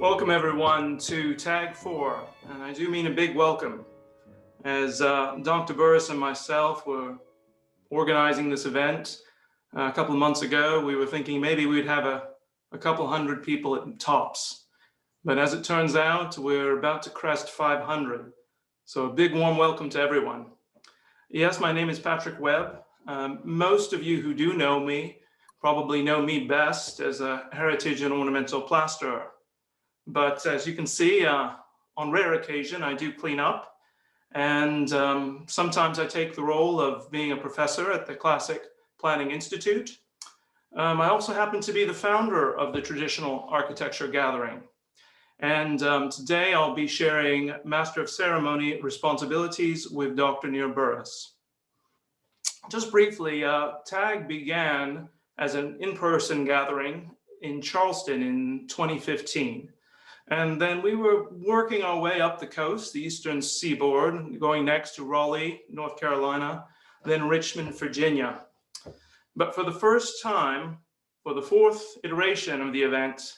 Welcome everyone to Tag 4, and I do mean a big welcome. As Dr. Burris and myself were organizing this event a couple of months ago, we were thinking maybe we'd have a couple hundred people at tops. But as it turns out, we're about to crest 500. So a big warm welcome to everyone. Yes, my name is Patrick Webb. Most of you who do know me probably know me best as a heritage and ornamental plasterer. But as you can see, on rare occasion, I do clean up. And sometimes I take the role of being a professor at the Classic Planning Institute. I also happen to be the founder of the Traditional Architecture Gathering. And today I'll be sharing Master of Ceremony responsibilities with Dr. Krier Burris. Just briefly, TAG began as an in-person gathering in Charleston in 2015. And then we were working our way up the coast, the eastern seaboard, going next to Raleigh, North Carolina, then Richmond, Virginia. But for the first time, for the fourth iteration of the event,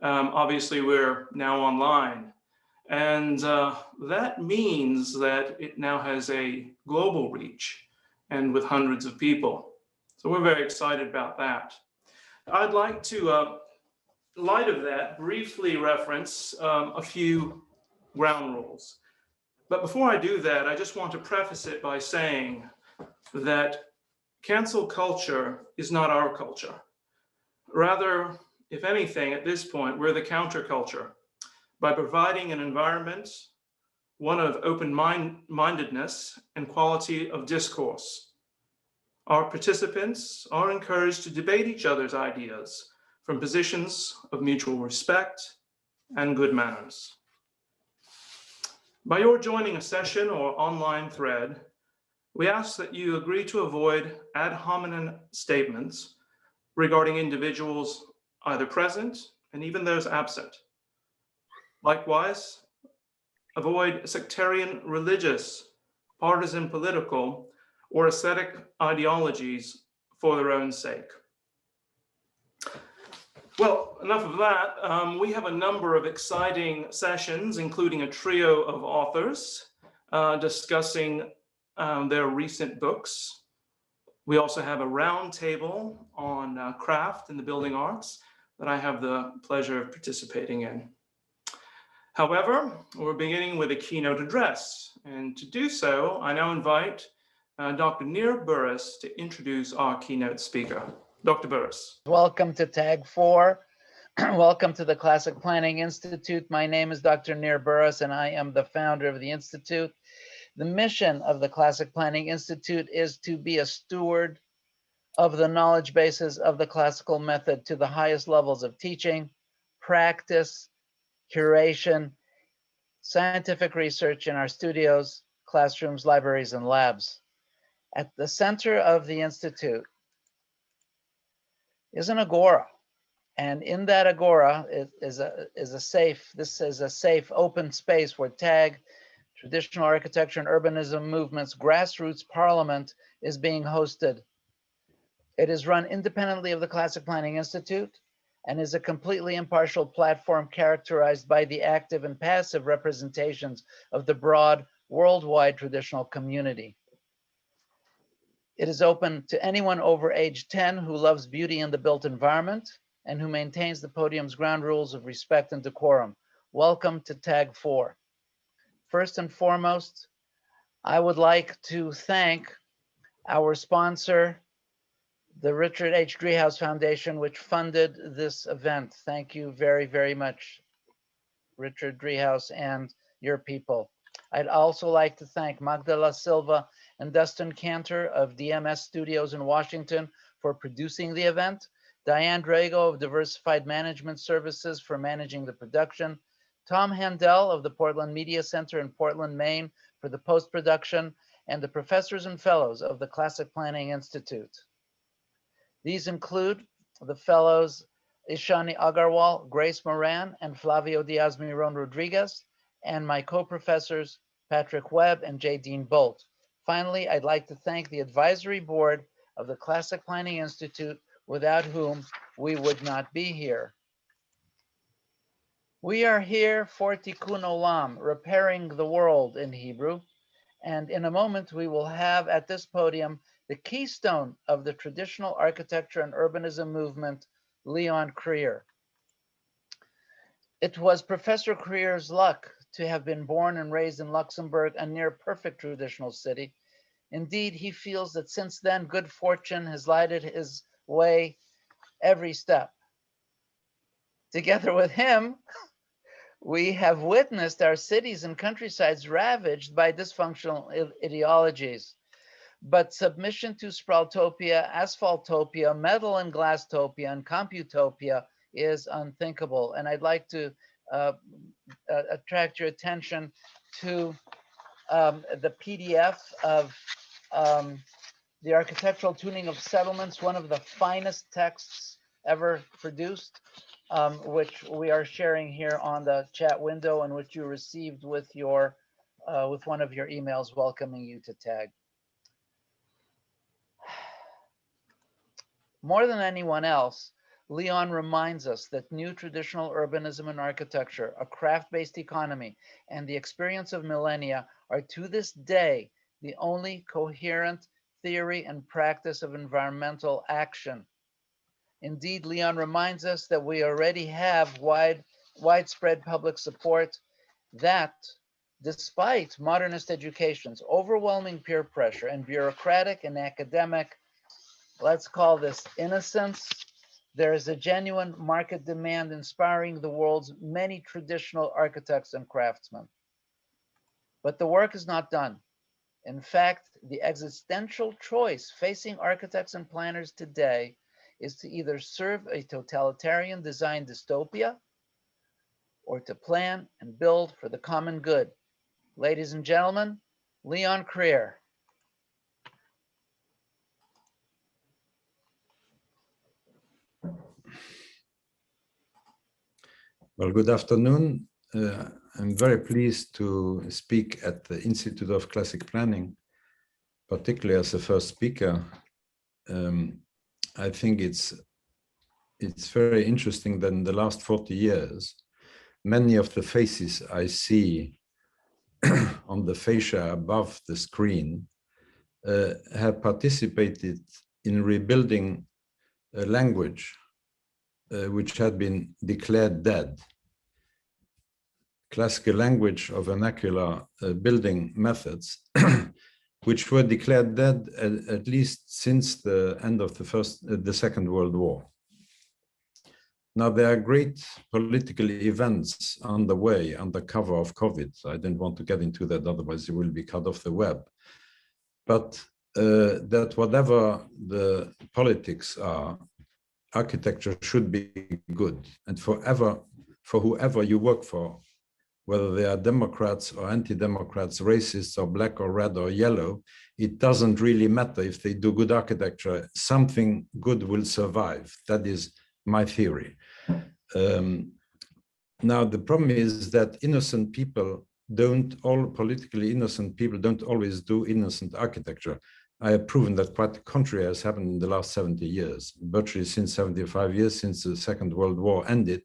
obviously we're now online. And that means that it now has a global reach and with hundreds of people. So we're very excited about that. I'd like to light of that, briefly reference a few ground rules. But before I do that, I just want to preface it by saying that cancel culture is not our culture. Rather, if anything, at this point, we're the counterculture by providing an environment, one of open-mindedness and quality of discourse. Our participants are encouraged to debate each other's ideas from positions of mutual respect and good manners. By your joining a session or online thread, we ask that you agree to avoid ad hominem statements regarding individuals either present and even those absent. Likewise, avoid sectarian religious, partisan political, or aesthetic ideologies for their own sake. Well, enough of that. We have a number of exciting sessions, including a trio of authors discussing their recent books. We also have a round table on craft and the building arts that I have the pleasure of participating in. However, we're beginning with a keynote address. And to do so, I now invite Dr. Krier Burris to introduce our keynote speaker. Dr. Burris. Welcome to Tag 4. Welcome to the Classic Planning Institute. My name is Dr. Krier Burris, and I am the founder of the Institute. The mission of the Classic Planning Institute is to be a steward of the knowledge bases of the classical method to the highest levels of teaching, practice, curation, scientific research in our studios, classrooms, libraries, and labs. At the center of the Institute is an agora, and in that agora is a safe. This is a safe, open space where TAG, Traditional Architecture and Urbanism Movement's grassroots parliament, is being hosted. It is run independently of the Classic Planning Institute and is a completely impartial platform characterized by the active and passive representations of the broad, worldwide traditional community. It is open to anyone over age 10 who loves beauty in the built environment and who maintains the podium's ground rules of respect and decorum. Welcome to Tag 4. First and foremost, I would like to thank our sponsor, the Richard H. Driehaus Foundation, which funded this event. Thank you very, very much, Richard Driehaus and your people. I'd also like to thank Magdala Silva and Dustin Cantor of DMS Studios in Washington for producing the event, Diane Drago of Diversified Management Services for managing the production, Tom Handel of the Portland Media Center in Portland, Maine for the post-production, and the professors and fellows of the Classic Planning Institute. These include the fellows Ishani Agarwal, Grace Moran, and Flavio Diaz-Miron Rodriguez, and my co-professors Patrick Webb and J. Dean Bolt. Finally, I'd like to thank the advisory board of the Classic Planning Institute, without whom we would not be here. We are here for tikkun olam, repairing the world in Hebrew. And in a moment, we will have at this podium the keystone of the traditional architecture and urbanism movement, Leon Krier. It was Professor Krier's luck to have been born and raised in Luxembourg, a near perfect traditional city. Indeed, he feels that since then, good fortune has lighted his way every step. Together with him, we have witnessed our cities and countrysides ravaged by dysfunctional ideologies. But submission to sprouttopia, asphaltopia, metal and glasstopia, and computopia is unthinkable. And I'd like to attract your attention to the PDF of The Architectural Tuning of Settlements, one of the finest texts ever produced, which we are sharing here on the chat window, and which you received with your with one of your emails welcoming you to TAG. More than anyone else, Leon reminds us that new traditional urbanism and architecture, a craft-based economy, and the experience of millennia are to this day the only coherent theory and practice of environmental action. Indeed, Leon reminds us that we already have widespread public support that, despite modernist education's overwhelming peer pressure and bureaucratic and academic, let's call this innocence, there is a genuine market demand inspiring the world's many traditional architects and craftsmen. But the work is not done. In fact, the existential choice facing architects and planners today is to either serve a totalitarian design dystopia or to plan and build for the common good. Ladies and gentlemen, Leon Krier. Well, good afternoon. I'm very pleased to speak at the Institute of Classic Planning, particularly as the first speaker. I think it's very interesting that in the last 40 years, many of the faces I see on the fascia above the screen have participated in rebuilding a language which had been declared dead. Classical language of vernacular building methods, which were declared dead at least since the end of the Second World War. Now there are great political events underway under cover of COVID. I didn't want to get into that, otherwise it will be cut off the web. But that whatever the politics are, architecture should be good, and for whoever you work for, whether they are Democrats or anti-Democrats, racists or black or red or yellow, it doesn't really matter if they do good architecture, something good will survive. That is my theory. Now, the problem is that innocent people all politically innocent people don't always do innocent architecture. I have proven that quite the contrary has happened in the last 70 years, virtually since 75 years, since the Second World War ended.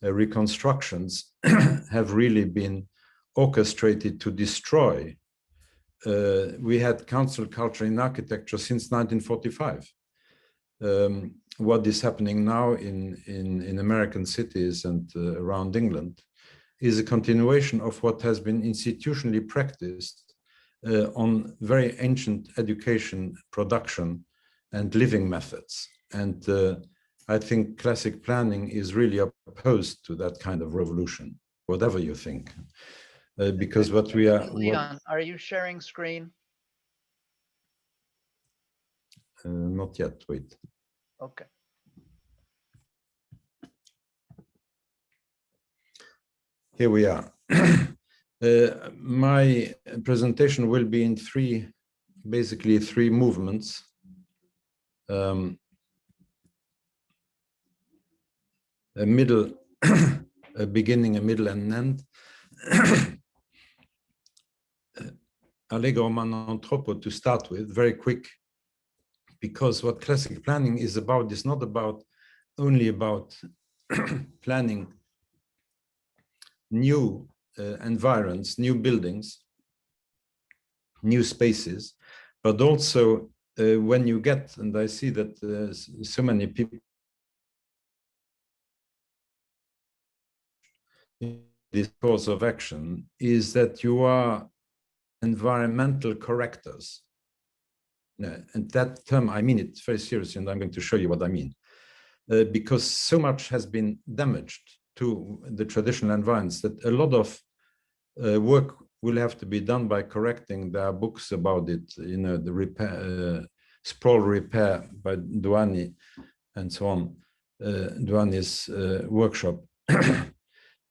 Reconstructions have really been orchestrated to destroy. We had council culture in architecture since 1945. What is happening now in American cities and around England is a continuation of what has been institutionally practiced on very ancient education, production, and living methods. And I think classic planning is really opposed to that kind of revolution, whatever you think. Because what we are... Leon, are you sharing screen? Not yet, wait. Okay. Here we are. My presentation will be in basically three movements. A middle, a beginning, a middle, and an end. Allegro Mananthropo to start with, very quick, because what classic planning is about is not only about planning new environs, new buildings, new spaces, but also when you get, and I see that so many people in this course of action, is that you are environmental correctors. And that term, I mean it very seriously, and I'm going to show you what I mean. Because so much has been damaged to the traditional environments that a lot of work will have to be done by correcting. There are books about it, the repair, sprawl repair by Douani and so on, Douani's workshop.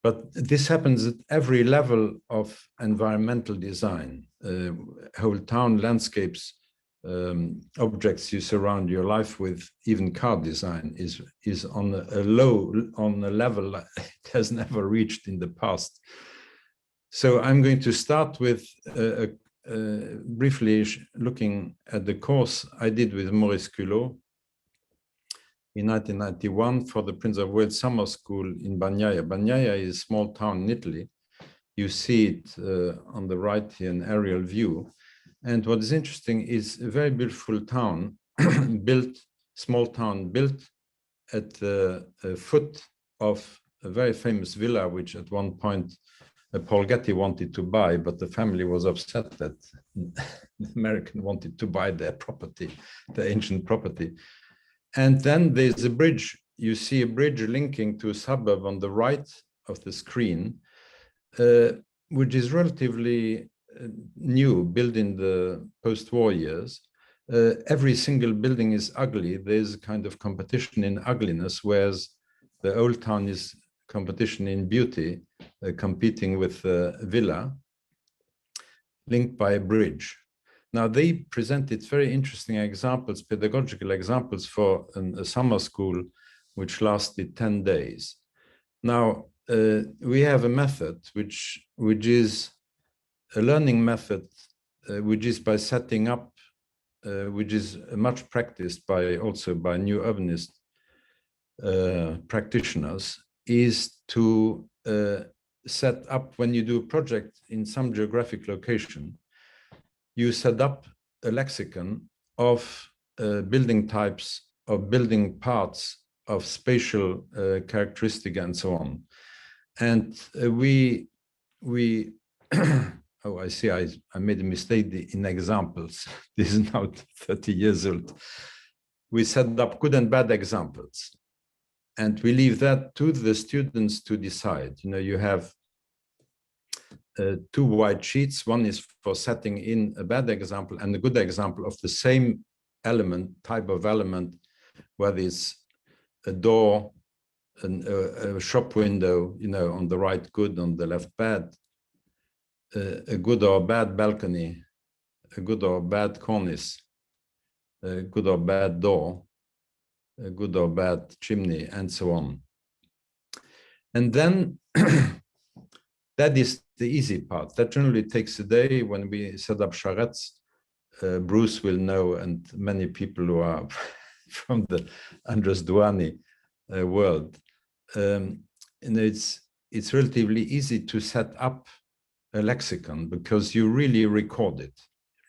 But this happens at every level of environmental design, whole town landscapes, objects you surround your life with, even car design is on a level it has never reached in the past. So I'm going to start with briefly looking at the course I did with Maurice Culot in 1991 for the Prince of Wales Summer School in Bagnaia. Bagnaia is a small town in Italy. You see it on the right here, an aerial view. And what is interesting is a very beautiful town, small town built at the foot of a very famous villa, which at one point Paul Getty wanted to buy, but the family was upset that the American wanted to buy their property, the ancient property. And then there's a bridge. You see a bridge linking to a suburb on the right of the screen, which is relatively new, built in the post-war years. Every single building is ugly. There's a kind of competition in ugliness, whereas the old town is competition in beauty, competing with a villa linked by a bridge. Now, they presented very interesting examples, pedagogical examples for a summer school, which lasted 10 days. Now, we have a method which is a learning method, which is by setting up, which is much practiced also by new urbanist practitioners, is to set up, when you do a project in some geographic location, you set up a lexicon of building types, of building parts, of spatial characteristic, and so on. And we oh, I see, I made a mistake in examples. This is now 30 years old. We set up good and bad examples. And we leave that to the students to decide. You have two white sheets. One is for setting in a bad example and a good example of the same element, type of element, whether it's a door, a shop window, on the right good, on the left bad, a good or bad balcony, a good or bad cornice, a good or bad door, a good or bad chimney, and so on. And then that is the easy part. That generally takes a day. When we set up charrettes, Bruce will know, and many people who are from the Andres Douani world, it's relatively easy to set up a lexicon because you really record it.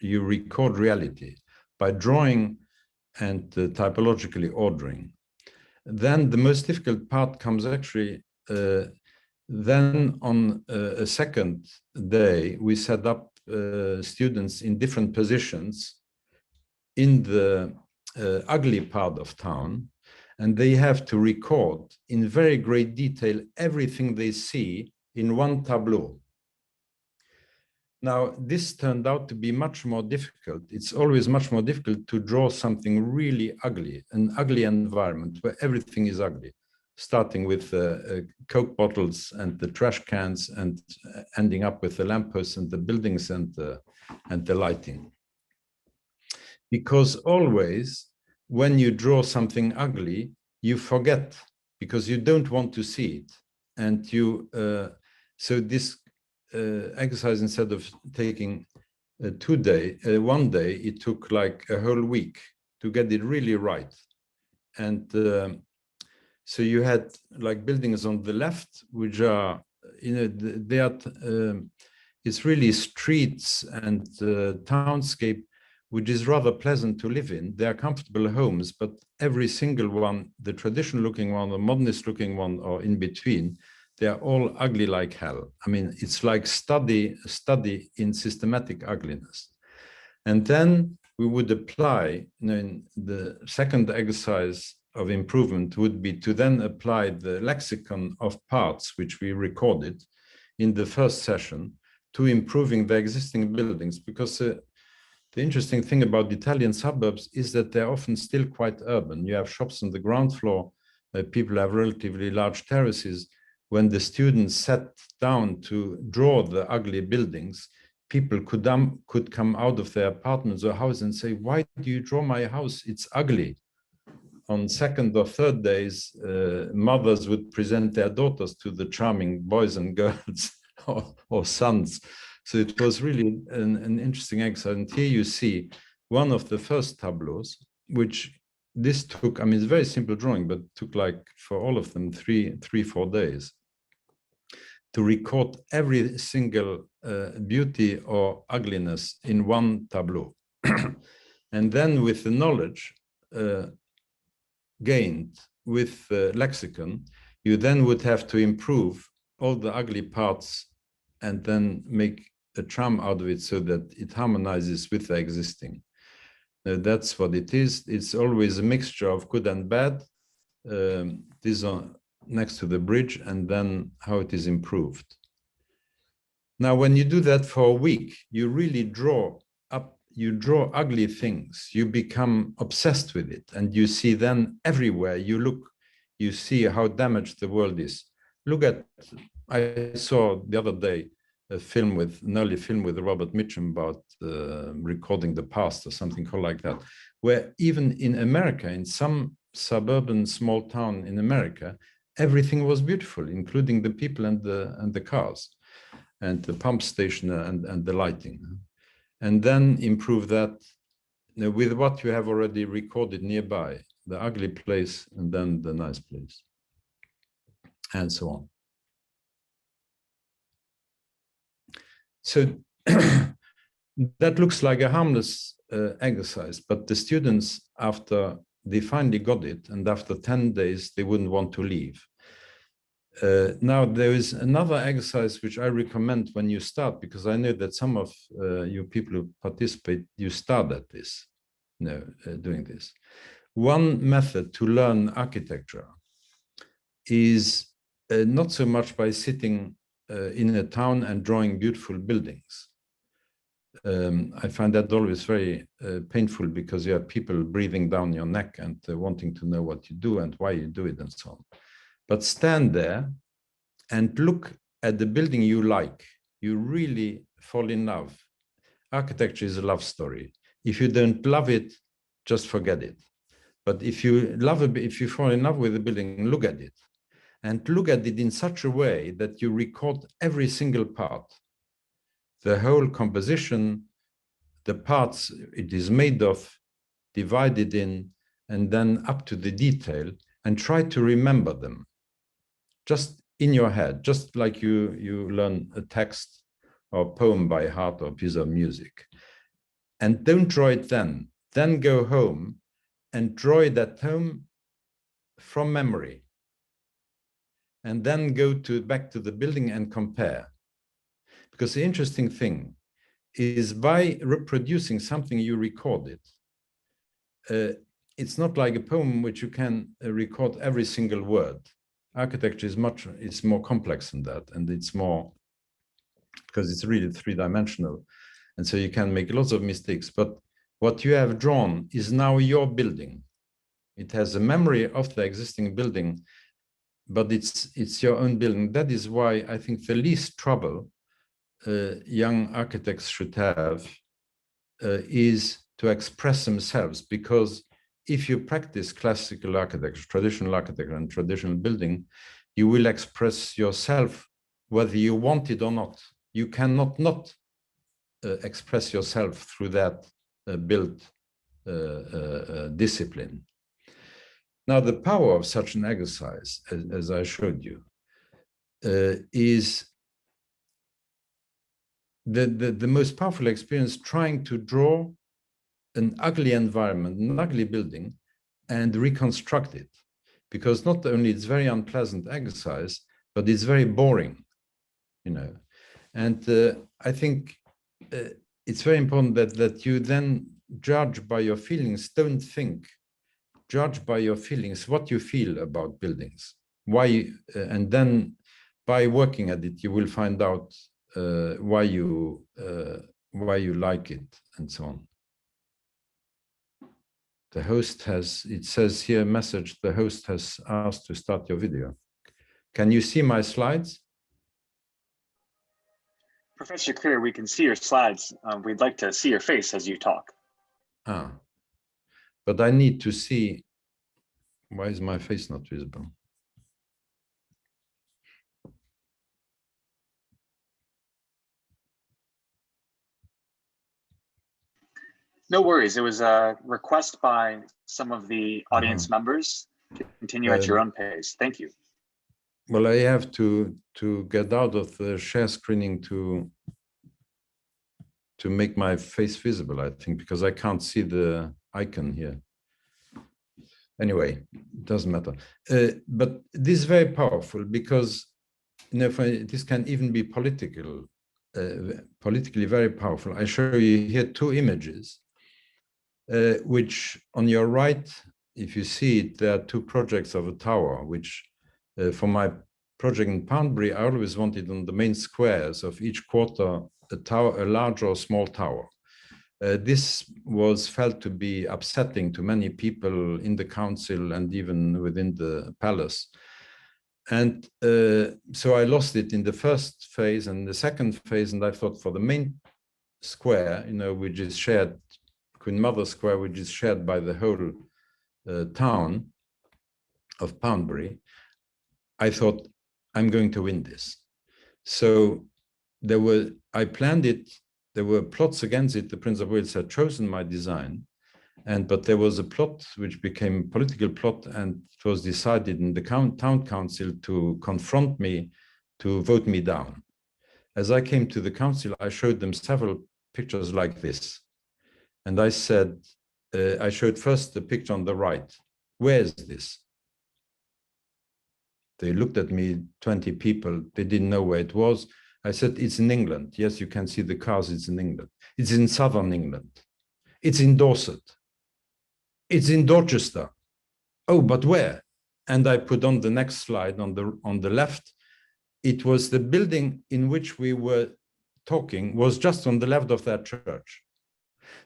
You record reality by drawing and typologically ordering. Then the most difficult part comes actually then on a second day. We set up students in different positions in the ugly part of town, and they have to record in very great detail everything they see in one tableau. Now, this turned out to be much more difficult. It's always much more difficult to draw something really ugly, an ugly environment where everything is ugly, starting with Coke bottles and the trash cans and ending up with the lampposts and the buildings and the lighting. Because always, when you draw something ugly, you forget because you don't want to see it. And so this exercise, instead of taking 1 day, it took like a whole week to get it really right. And so you had like buildings on the left, which are they are, it's really streets and townscape, which is rather pleasant to live in. They are comfortable homes, but every single one, the traditional looking one, the modernist looking one, or in between, they are all ugly like hell. I mean, it's like study in systematic ugliness. And then we would apply, in the second exercise of improvement would be to then apply the lexicon of parts, which we recorded in the first session, to improving the existing buildings. Because the interesting thing about Italian suburbs is that they're often still quite urban. You have shops on the ground floor, people have relatively large terraces. When the students sat down to draw the ugly buildings, people could come out of their apartments or house and say, "Why do you draw my house? It's ugly." On second or third days, mothers would present their daughters to the charming boys and girls or sons. So it was really an interesting exercise. And here you see one of the first tableaus, which this took, I mean, it's a very simple drawing, but took like for all of them, 4 days to record every single beauty or ugliness in one tableau. And then with the knowledge gained with lexicon, you then would have to improve all the ugly parts and then make a charm out of it so that it harmonizes with the existing. That's what it is. It's always a mixture of good and bad. These are next to the bridge, and then how it is improved. Now, when you do that for a week, you really draw ugly things. You become obsessed with it, and you see then everywhere you look, you see how damaged the world is. Look at, I saw the other day an early film with Robert Mitchum about recording the past or something called like that, where even in America, in some suburban small town in America, everything was beautiful, including the people and the cars and the pump station and the lighting. And then improve that with what you have already recorded nearby, the ugly place and then the nice place, and so on. So that looks like a harmless exercise, but the students, after they finally got it, and after 10 days, they wouldn't want to leave. Now, there is another exercise which I recommend when you start, because I know that some of you people who participate, you start at this, doing this. One method to learn architecture is not so much by sitting in a town and drawing beautiful buildings. I find that always very painful, because you have people breathing down your neck and wanting to know what you do and why you do it and so on. But stand there and look at the building you like. You really fall in love. Architecture is a love story. If you don't love it, just forget it. But if you love it, if you fall in love with the building, look at it. And look at it in such a way that you record every single part, the whole composition, the parts it is made of, divided in, and then up to the detail, and try to remember them. Just in your head, just like you learn a text or a poem by heart or a piece of music. And don't draw it then. Then go home and draw it at home from memory. And then go back to the building and compare. Because the interesting thing is, by reproducing something you recorded, it's not like a poem which you can record every single word. Architecture is more complex than that, and it's more, because it's really three-dimensional, and so you can make lots of mistakes. But what you have drawn is now your building. It has a memory of the existing building, but it's your own building. That is why I think the least trouble young architects should have is to express themselves, because if you practice classical architecture, traditional architecture, and traditional building, you will express yourself whether you want it or not. You cannot not express yourself through that built discipline. Now, the power of such an exercise, as I showed you, is the most powerful experience trying to draw an ugly environment, an ugly building, and reconstruct it. Because not only it's very unpleasant exercise, but it's very boring, you know. And I think it's very important that you then judge by your feelings, don't think, judge by your feelings what you feel about buildings. Why, and then by working at it, you will find out why you like it and so on. The host has, it says here, message, the host has asked to start your video. Can you see my slides? Professor Krier, we can see your slides. We'd like to see your face as you talk. Ah, but I need to see, why is my face not visible? No worries. It was a request by some of the audience members to continue at your own pace. Thank you. Well, I have to get out of the share screening to make my face visible, I think, because I can't see the icon here. Anyway, it doesn't matter. But this is very powerful because, you know, this can even be politically very powerful. I show you here two images, which on your right, if you see it, there are two projects of a tower, which for my project in Poundbury, I always wanted on the main squares of each quarter a tower, a large or small tower. This was felt to be upsetting to many people in the council and even within the palace. And so I lost it in the first phase and the second phase, and I thought for the main square, you know, which is shared, Queen Mother Square, which is shared by the whole town of Poundbury, I thought I'm going to win this. So I planned it. There were plots against it. The Prince of Wales had chosen my design, but there was a plot which became a political plot, and it was decided in the town council to confront me, to vote me down. As I came to the council, I showed them several pictures like this. And I said, I showed first the picture on the right. Where is this? They looked at me, 20 people, they didn't know where it was. I said, it's in England. Yes, you can see the cars, it's in England. It's in southern England. It's in Dorset. It's in Dorchester. Oh, but where? And I put on the next slide on the left. It was the building in which we were talking was just on the left of that church.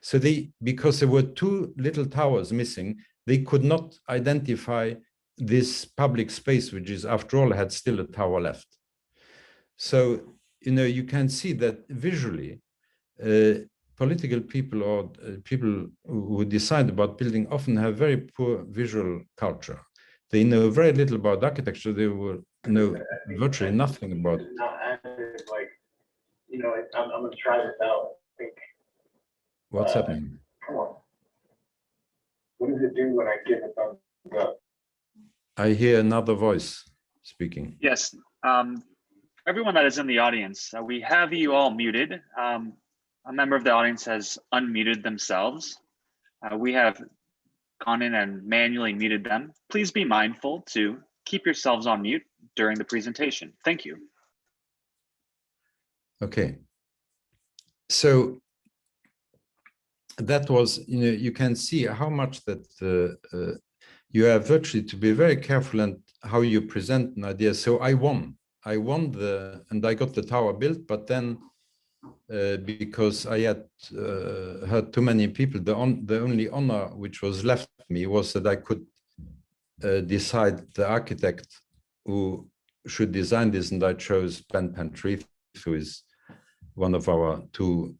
So because there were two little towers missing, they could not identify this public space, which is, after all, had still a tower left. So, you know, you can see that visually, political people or people who decide about building often have very poor visual culture. They know very little about architecture. They will know virtually nothing about. Like, you know, I'm going to try this out. What's happening? Come on. What does it do when I give a thumbs up? I hear another voice speaking. Yes. Everyone that is in the audience, we have you all muted. A member of the audience has unmuted themselves. We have gone in and manually muted them. Please be mindful to keep yourselves on mute during the presentation. Thank you. Okay. So that was, you know, you can see how much that you have virtually to be very careful and how you present an idea. So I won and I got the tower built, but then because I had heard too many people, the only honor which was left me was that I could decide the architect who should design this, and I chose Ben Pentreath, who is one of our two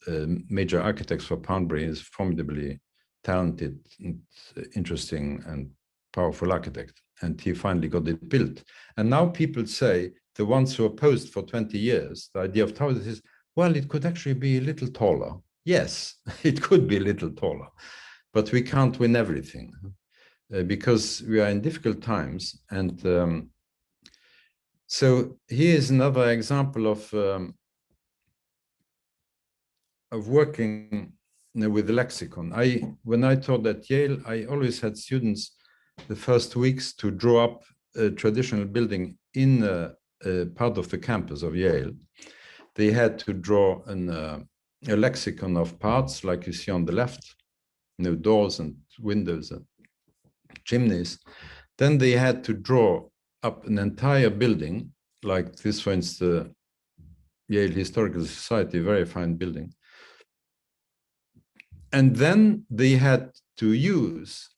major architects for Poundbury. Is formidably talented, and interesting, and powerful architect, and he finally got it built. And now people say, the ones who opposed for 20 years the idea of towers, is, well, it could actually be a little taller. Yes, it could be a little taller, but we can't win everything because we are in difficult times. And So here is another example of working with the lexicon. When I taught at Yale, I always had students the first weeks to draw up a traditional building in a part of the campus of Yale. They had to draw a lexicon of parts, like you see on the left, doors and windows and chimneys. Then they had to draw up an entire building, like this, for instance, the Yale Historical Society, very fine building. And then they had to use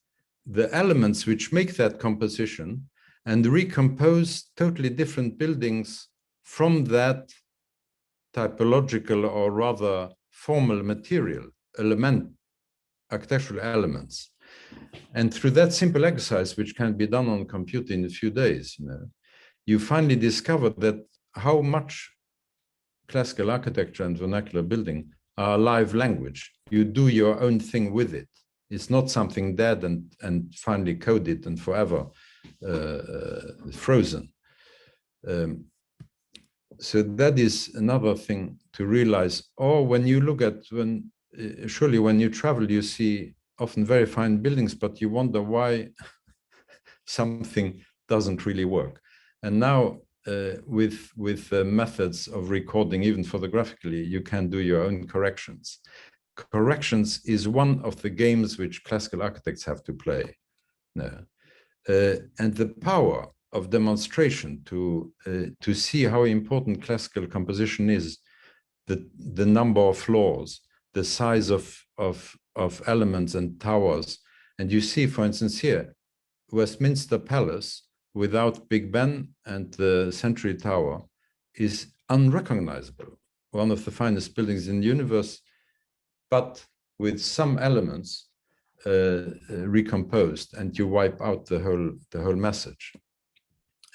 the elements which make that composition and recompose totally different buildings from that typological or rather formal material, architectural elements. And through that simple exercise, which can be done on a computer in a few days, you finally discover that how much classical architecture and vernacular building are a live language. You do your own thing with it. It's not something dead and finally coded and forever frozen. So that is another thing to realize. Or when you look at, surely when you travel, you see often very fine buildings, but you wonder why something doesn't really work. And now with methods of recording, even photographically, you can do your own corrections. Corrections is one of the games which classical architects have to play. And the power of demonstration to see how important classical composition is, the number of floors, the size of elements and towers. And you see, for instance, here, Westminster Palace without Big Ben and the Century Tower is unrecognizable. One of the finest buildings in the universe, but with some elements recomposed, and you wipe out the whole message,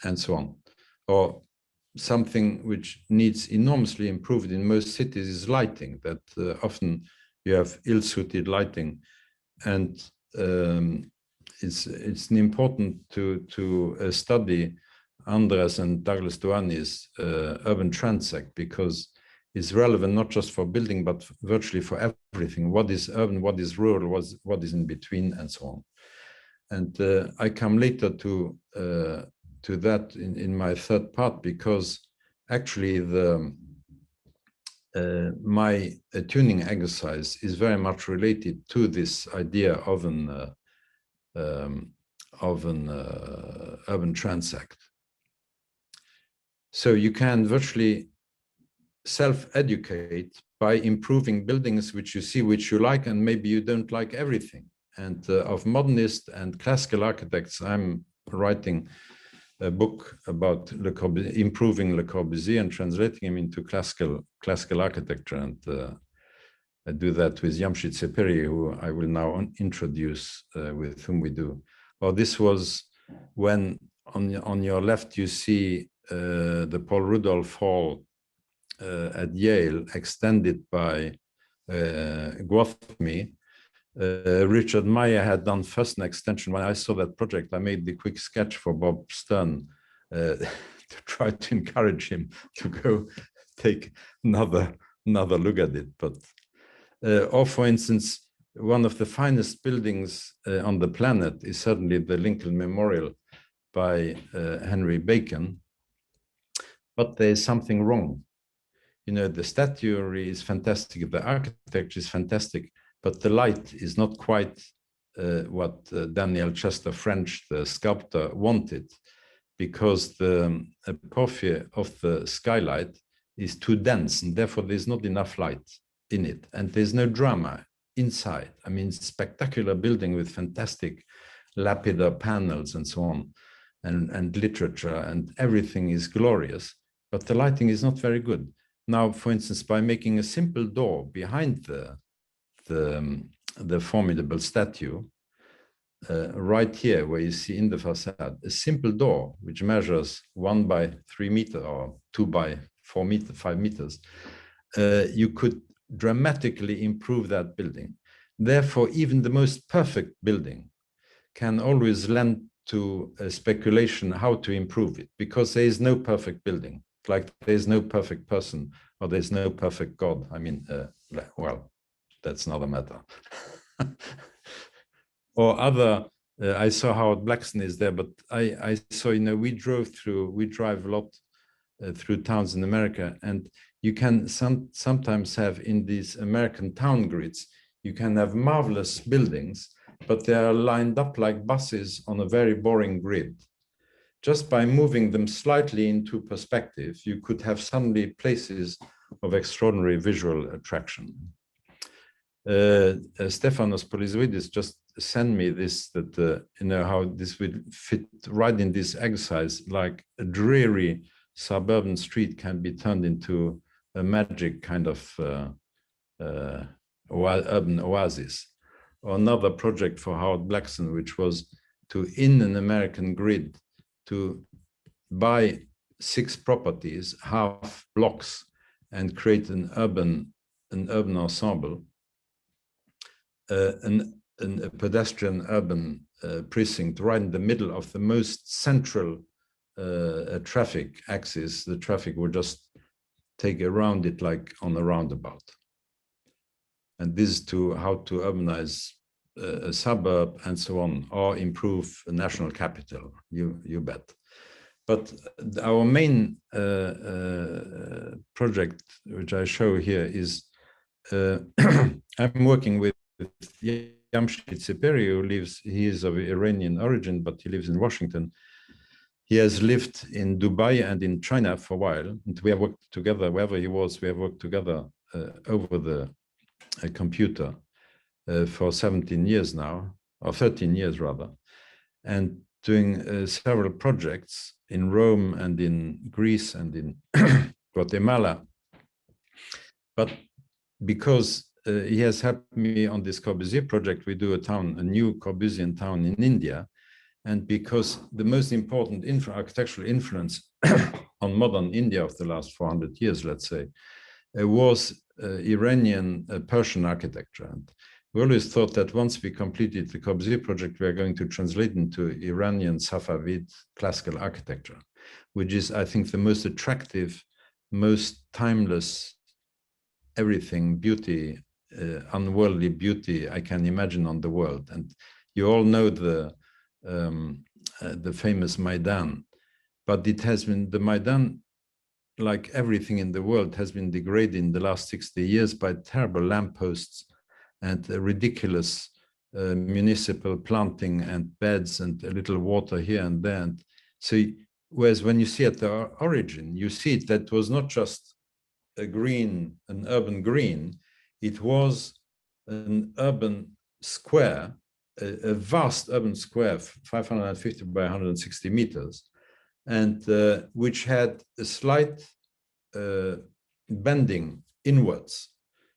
and so on. Or something which needs enormously improved in most cities is lighting, that often you have ill-suited lighting, and it's important to study Andres and Douglas Duane's urban transect, because it's relevant not just for building, but virtually for everything. What is urban, what is rural, what is in between, and so on. And I come later to that in my third part, because actually my tuning exercise is very much related to this idea of an urban transect. So you can virtually self-educate by improving buildings which you see, which you like, and maybe you don't like everything. And of modernist and classical architects, I'm writing a book about improving Le Corbusier and translating him into classical architecture. And I do that with Yamshid Seperi, who I will now introduce, with whom we do. Well, this was when on your left you see the Paul Rudolph Hall at Yale, extended by Gwathmey. Richard Meyer had done first an extension. When I saw that project, I made the quick sketch for Bob Stern to try to encourage him to go take another look at it. But or for instance, one of the finest buildings on the planet is certainly the Lincoln Memorial by Henry Bacon. But there is something wrong. The statuary is fantastic, the architecture is fantastic, but the light is not quite what Daniel Chester French, the sculptor, wanted, because the porphyry of the skylight is too dense, and therefore there's not enough light in it, and there's no drama inside. I mean, spectacular building with fantastic lapidar panels and so on, and literature, and everything is glorious, but the lighting is not very good. Now, for instance, by making a simple door behind the formidable statue, right here where you see in the facade, a simple door which measures 1 by 3 meters or 2 by 4 meters, 5 meters, you could dramatically improve that building. Therefore, even the most perfect building can always lend to a speculation how to improve it, because there is no perfect building, like there is no perfect person or there's no perfect God. I mean, well, that's another matter. Or other, I saw Howard Blackson is there, but I saw, we drive a lot through towns in America, and you can sometimes have in these American town grids, you can have marvelous buildings, but they are lined up like buses on a very boring grid. Just by moving them slightly into perspective, you could have suddenly places of extraordinary visual attraction. Stefanos Polizoidis just sent me this, that how this would fit right in this exercise, like a dreary suburban street can be turned into a magic kind of urban oasis. Or another project for Howard Blackson, which was to, in an American grid, to buy 6 properties, half blocks, and create an urban ensemble, a pedestrian urban precinct right in the middle of the most central traffic axis. The traffic would just take around it like on a roundabout. And this is to how to urbanize a suburb and so on, or improve a national capital, you bet. But our main project, which I show here, is I'm working with Jamshid Seperi, he is of Iranian origin, but he lives in Washington. He has lived in Dubai and in China for a while, and we have worked together wherever he was. We have worked together over the computer for 17 years now, or 13 years rather, and doing several projects in Rome and in Greece and in Guatemala. But because he has helped me on this Corbusier project, we do a new Corbusian town in India. And because the most important architectural influence on modern India of the last 400 years, let's say, was Iranian Persian architecture. And we always thought that once we completed the Corbusier project, we are going to translate into Iranian Safavid classical architecture, which is, I think, the most attractive, most timeless, everything, beauty, unworldly beauty I can imagine on the world. And you all know the famous Maidan, but it has been, the Maidan, like everything in the world, has been degraded in the last 60 years by terrible lampposts and ridiculous municipal planting and beds and a little water here and there. And so, whereas when you see at the origin, you see that was not just a green, an urban green, it was an urban square, a vast urban square, 550 by 160 meters, and which had a slight bending inwards.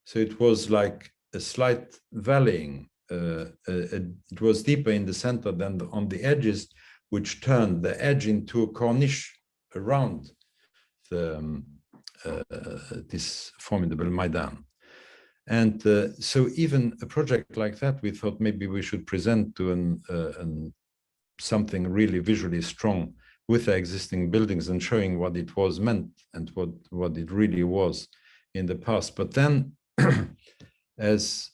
So it was like a slight valleying. It was deeper in the center than on the edges, which turned the edge into a corniche around this formidable Maidan. And so even a project like that, we thought maybe we should present to something really visually strong with the existing buildings and showing what it was meant and what it really was in the past. But then as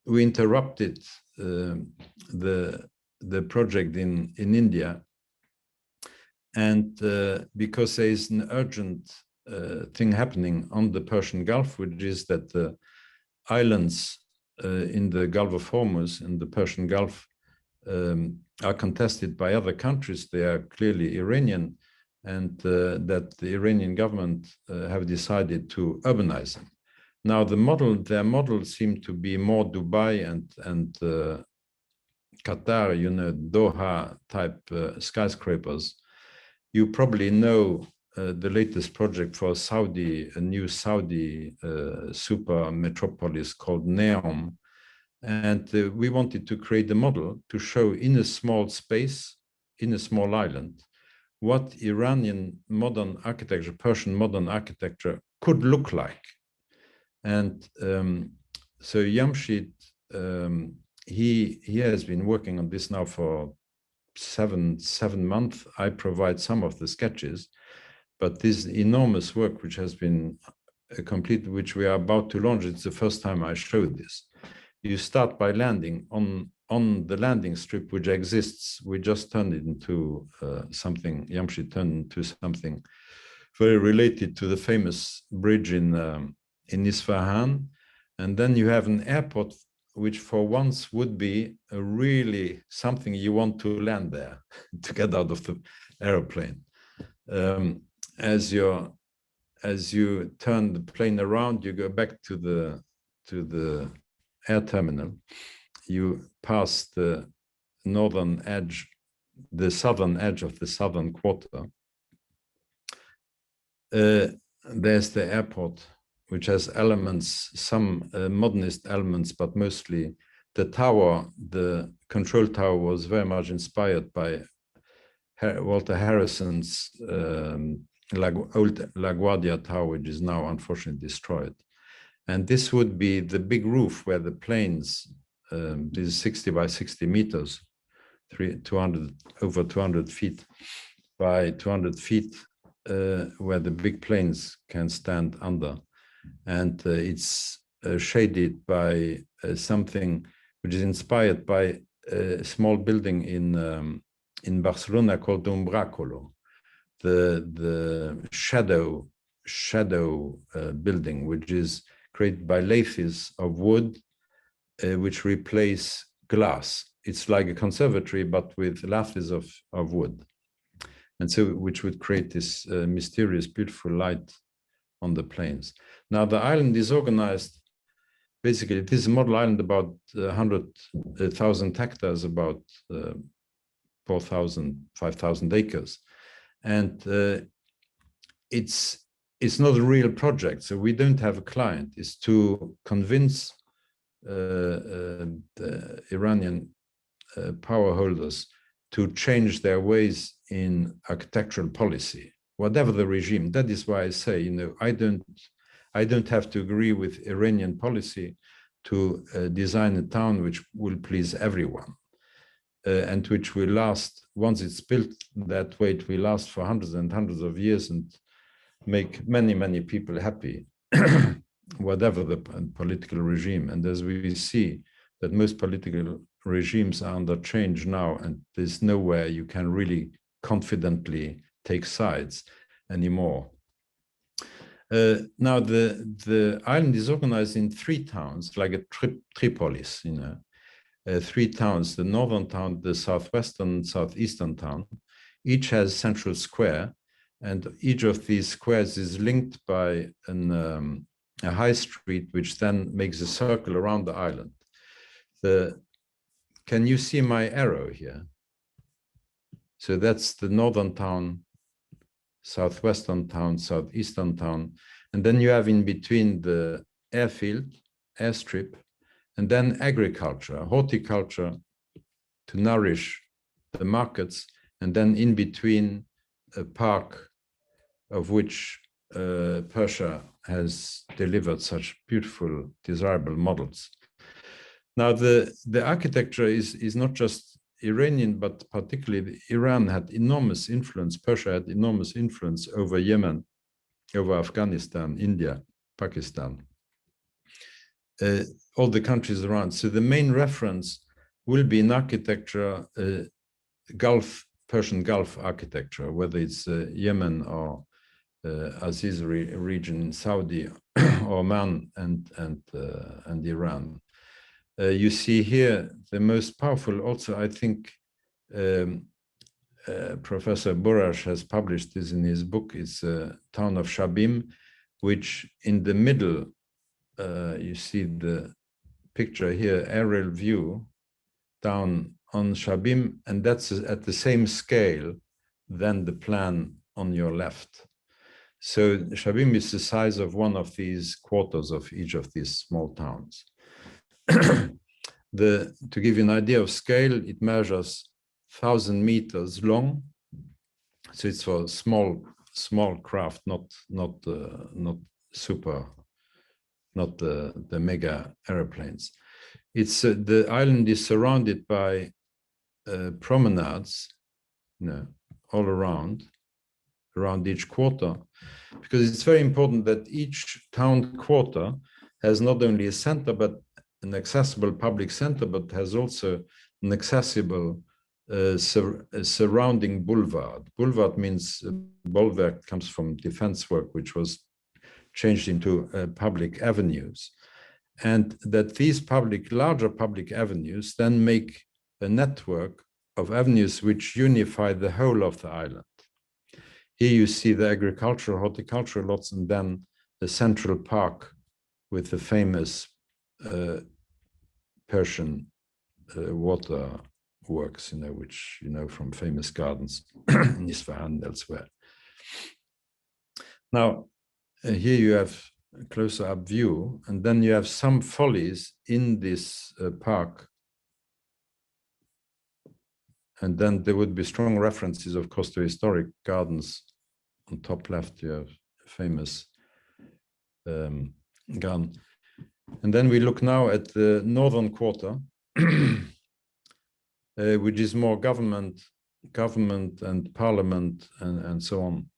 we interrupted the project in India, and because there is an urgent thing happening on the Persian Gulf, which is that the islands in the Gulf of Hormuz and the Persian Gulf are contested by other countries. They are clearly Iranian, and that the Iranian government have decided to urbanize them. Now, their model seemed to be more Dubai and Qatar, Doha type skyscrapers. You probably know the latest project for a new Saudi super metropolis called Neom. And we wanted to create a model to show in a small space, in a small island, what Iranian modern architecture, Persian modern architecture could look like. And so Jamshid, he has been working on this now for seven months, I provide some of the sketches, but this enormous work which has been completed, which we are about to launch, it's the first time I showed this. You start by landing on the landing strip which exists. We just turned it into something, Yamshi turned into something very related to the famous bridge in Isfahan. And then you have an airport which for once would be a really something you want to land there to get out of the aeroplane. As you turn the plane around, you go back to the air terminal. You pass the northern edge, the southern edge of the southern quarter. There's the airport, which has elements, some modernist elements, but mostly the tower, the control tower was very much inspired by Walter Harrison's old LaGuardia Tower, which is now unfortunately destroyed. And this would be the big roof where the planes, this is 60 by 60 meters, over 200 feet by 200 feet, where the big planes can stand under. And it's shaded by something which is inspired by a small building in Barcelona called Umbracolo, the shadow building, which is created by lathes of wood, which replace glass. It's like a conservatory, but with lathes of wood. And so, which would create this mysterious, beautiful light on the plains. Now, the island is organized, basically, it is a model island about 100,000 hectares, about 4,000, 5,000 acres. And it's not a real project, so we don't have a client. It's to convince the Iranian power holders to change their ways in architectural policy, whatever the regime. That is why I say, you know, I don't have to agree with Iranian policy to design a town which will please everyone and which will last, once it's built that way, it will last for hundreds and hundreds of years and make many, many people happy, whatever the political regime. And as we see that most political regimes are under change now, and there's nowhere you can really confidently take sides anymore. Now the island is organized in 3 towns, like a tripolis, you know, 3 towns: the northern town, the southwestern, southeastern town. Each has central square, and each of these squares is linked by a high street, which then makes a circle around the island. Can you see my arrow here? So that's the northern town, southwestern town, southeastern town. And then you have in between the airfield, airstrip, and then agriculture, horticulture to nourish the markets. And then in between a park of which Persia has delivered such beautiful, desirable models. Now, the architecture is not just Iranian, but particularly Iran had enormous influence. Persia had enormous influence over Yemen, over Afghanistan, India, Pakistan, all the countries around. So the main reference will be in architecture, Persian Gulf architecture, whether it's Yemen or Aziz region in Saudi, Oman, and Iran. You see here the most powerful, also, I think, Professor Burash has published this in his book, is town of Shabim, which in the middle, you see the picture here, aerial view down on Shabim, and that's at the same scale than the plan on your left. So Shabim is the size of one of these quarters of each of these small towns. To give you an idea of scale, it measures 1,000 meters long. So it's for small craft, not the mega airplanes. It's the island is surrounded by promenades, all around each quarter, because it's very important that each town quarter has not only a center, but an accessible public center, but has also an accessible surrounding boulevard. Boulevard means bulwark, comes from defense work, which was changed into public avenues. And that these larger public avenues then make a network of avenues which unify the whole of the island. Here you see the agricultural, horticultural lots, and then the central park with the famous Persian water works, which from famous gardens in Isfahan and elsewhere. Now, here you have a closer up view, and then you have some follies in this park. And then there would be strong references, of course, to historic gardens. On top left, you have a famous garden. And then we look now at the northern quarter, which is more government and parliament and so on,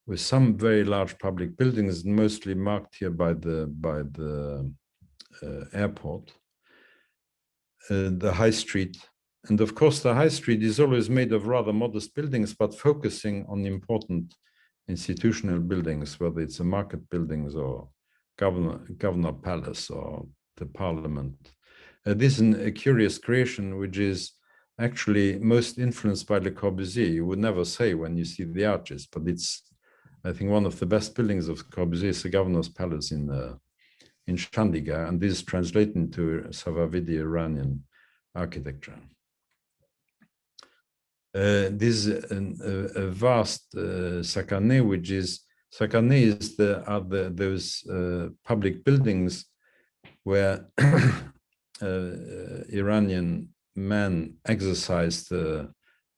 with some very large public buildings, mostly marked here by the airport, the high street. And of course, the high street is always made of rather modest buildings, but focusing on important institutional buildings, whether it's a market buildings or governor palace or the parliament. This is a curious creation, which is actually most influenced by Le Corbusier. You would never say when you see the arches, but it's, I think, one of the best buildings of Corbusier is the governor's palace in Chandigarh, and this is translated into Safavid Iranian architecture. This is a vast Sakarne, which is those public buildings where Iranian men exercise the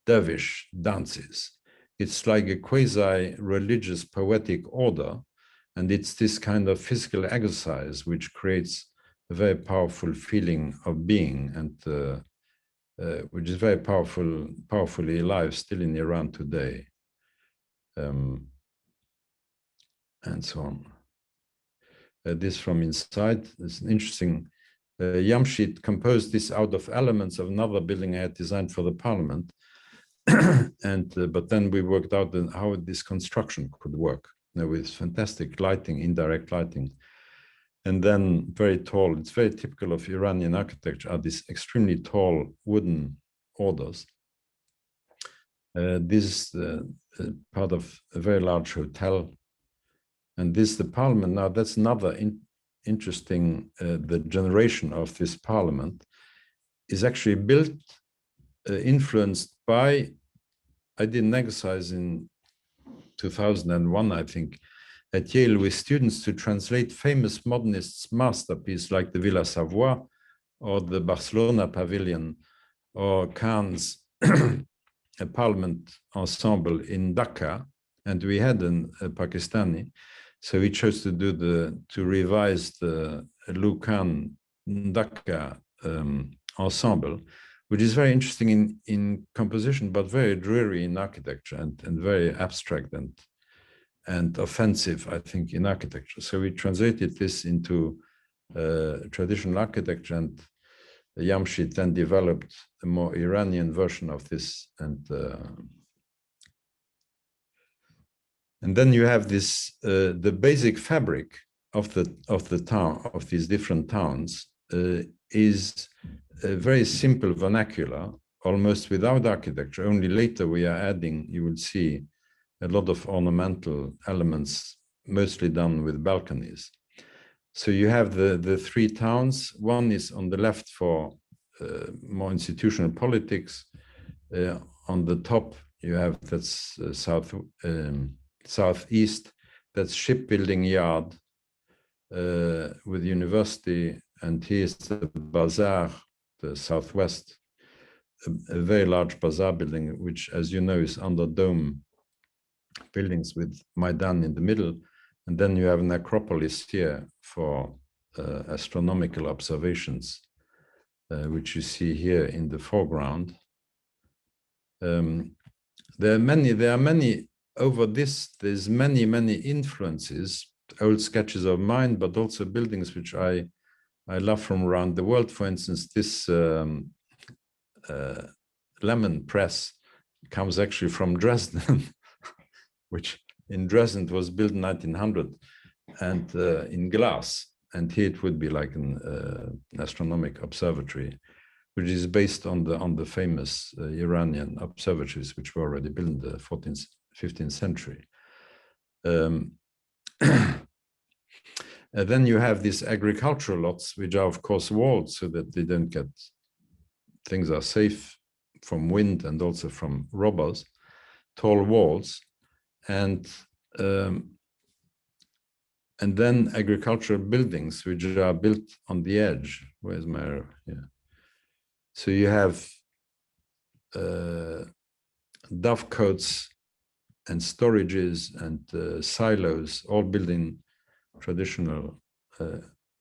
dervish dances. It's like a quasi-religious poetic order, and it's this kind of physical exercise which creates a very powerful feeling of being, and which is very powerfully alive still in Iran today, and so on. This from inside is an interesting. Jamshid composed this out of elements of another building I had designed for the parliament, but then we worked out how this construction could work with fantastic lighting, indirect lighting. And then very tall, it's very typical of Iranian architecture, are these extremely tall wooden orders. This is part of a very large hotel. And this is the parliament. Now that's another interesting, the generation of this parliament is actually built, influenced by, I did an exercise in 2001, I think, at Yale with students to translate famous modernists' masterpieces like the Villa Savoy or the Barcelona Pavilion or Cannes a parliament ensemble in Dhaka, and we had a Pakistani, so we chose to revise the Lukan Dhaka ensemble, which is very interesting in composition, but very dreary in architecture and very abstract and offensive, I think, in architecture. So we translated this into traditional architecture, and Jamshid then developed a more Iranian version of this. And then you have this, the basic fabric of the town, of these different towns, is a very simple vernacular, almost without architecture. Only later we are adding, you will see, a lot of ornamental elements, mostly done with balconies. So you have the three towns. One is on the left for more institutional politics. On the top, you have that's southeast, that's shipbuilding yard with university, and here's the bazaar, the southwest, a very large bazaar building, which, as you know, is under dome buildings with Maidan in the middle, and then you have an acropolis here for astronomical observations, which you see here in the foreground. There are many over this. There's many influences, old sketches of mine, but also buildings which I love from around the world. For instance, this lemon press comes actually from Dresden, which in Dresden was built in 1900 and in glass. And here it would be like an astronomical observatory, which is based on the famous Iranian observatories, which were already built in the 14th, 15th century. And then you have these agricultural lots, which are of course walled so that they don't get, things are safe from wind and also from robbers, tall walls, and then agricultural buildings, which are built on the edge. Where's my arrow? Yeah. So you have dovecotes and storages and silos, all built in traditional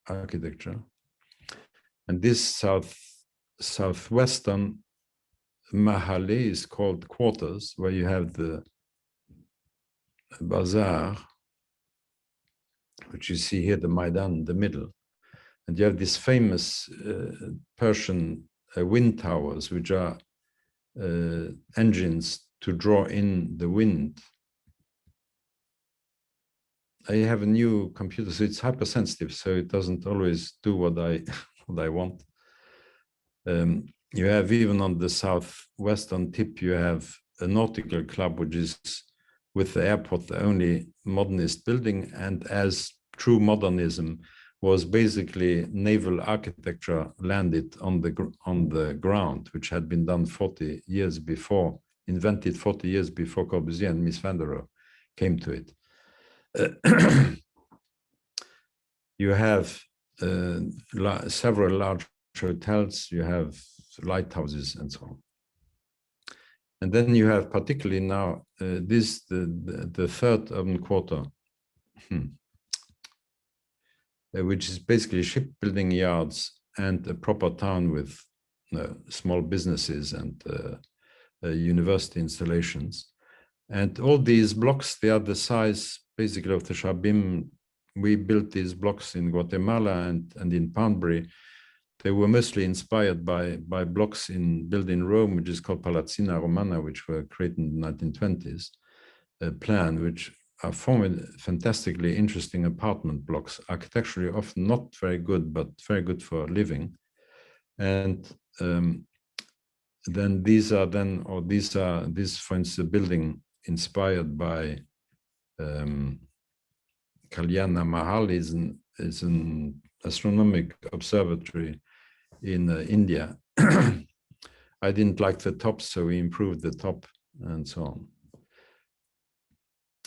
architecture. And this southwestern mahalle is called quarters, where you have the bazaar, which you see here, the Maidan in the middle. And you have these famous Persian wind towers, which are engines to draw in the wind. I have a new computer, so it's hypersensitive, so it doesn't always do what I want. You have, even on the southwestern tip, you have a nautical club, which is, with the airport, the only modernist building, and as true modernism was basically naval architecture landed on the ground, which had been done 40 years before, invented 40 years before Corbusier and Mies van der Rohe came to it. You have several large hotels, you have lighthouses and so on. And then you have, particularly now, the third urban quarter, which is basically shipbuilding yards and a proper town with small businesses and university installations. And all these blocks, they are the size basically of the Shabim. We built these blocks in Guatemala and in Poundbury. They were mostly inspired by blocks built in Rome, which is called Palazzina Romana, which were created in the 1920s, plan, which are fantastically interesting apartment blocks, architecturally often not very good, but very good for living. And then this, for instance, a building inspired by Kalyana Mahal is an astronomical observatory in India. I didn't like the top, so we improved the top and so on.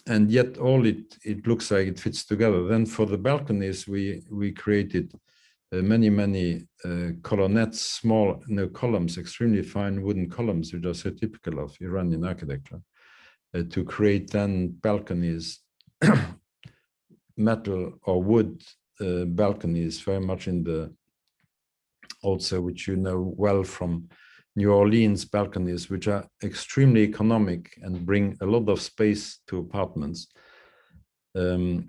And yet all it looks like it fits together. Then for the balconies, we created many colonnettes, small columns, extremely fine wooden columns, which are so typical of Iranian architecture, to create then balconies, metal or wood balconies, very much in the, also, which you know well from New Orleans, balconies, which are extremely economic and bring a lot of space to apartments, and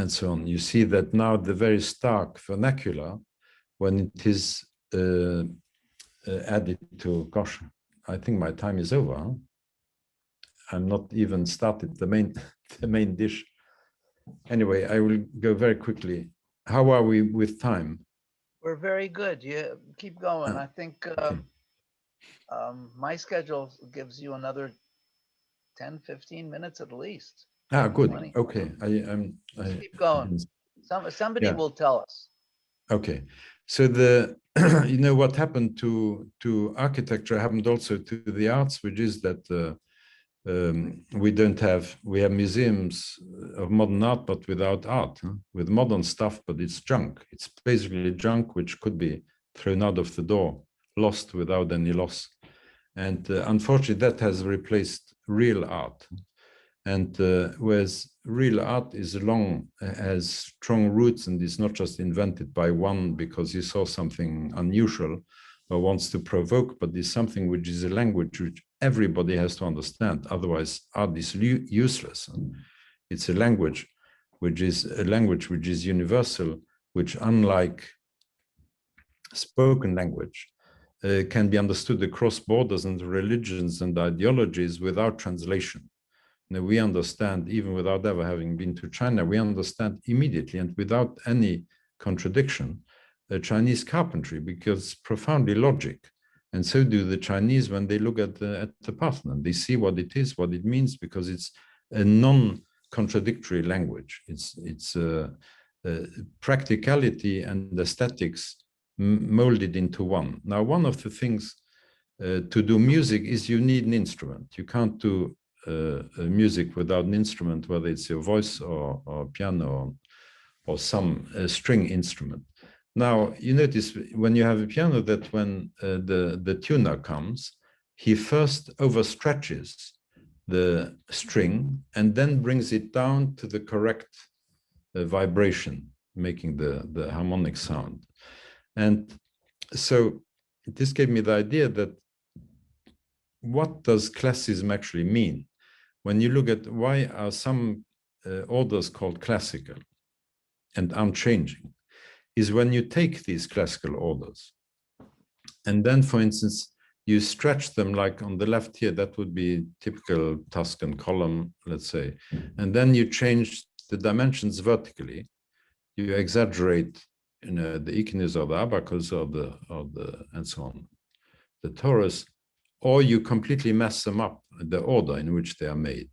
so on. You see that now the very stark vernacular, when it is added to, gosh, I think my time is over. Huh? I'm not even started the main dish. Anyway, I will go very quickly. How are we with time? We're very good. You keep going. I think okay. My schedule gives you another 10, 15 minutes at least. Good. 20. Okay. Just keep going. Somebody will tell us. Okay. So you know what happened to architecture happened also to the arts, which is that we have museums of modern art, but without art, with modern stuff, but it's junk. It's basically junk which could be thrown out of the door, lost without any loss. And unfortunately, that has replaced real art. And whereas real art has strong roots and is not just invented by one because he saw something unusual, or wants to provoke, but is something which is a language which everybody has to understand. Otherwise, art is useless. And it's a language which is universal, which, unlike spoken language, can be understood across borders and religions and ideologies without translation. Now, we understand, even without ever having been to China, we understand immediately and without any contradiction Chinese carpentry, because it's profoundly logic. And so do the Chinese when they look at the Parthenon. They see what it is, what it means, because it's a non-contradictory language. It's practicality and aesthetics molded into one. Now, one of the things to do music is you need an instrument. You can't do music without an instrument, whether it's your voice or piano or some string instrument. Now, you notice when you have a piano that when the tuner comes, he first overstretches the string and then brings it down to the correct vibration, making the harmonic sound. And so this gave me the idea that what does classicism actually mean? When you look at why are some orders called classical and unchanging, is when you take these classical orders and then, for instance, you stretch them, like on the left here, that would be typical Tuscan column, let's say, and then you change the dimensions vertically. You exaggerate, the echinus or the abacus or the and so on, the torus, or you completely mess them up, the order in which they are made.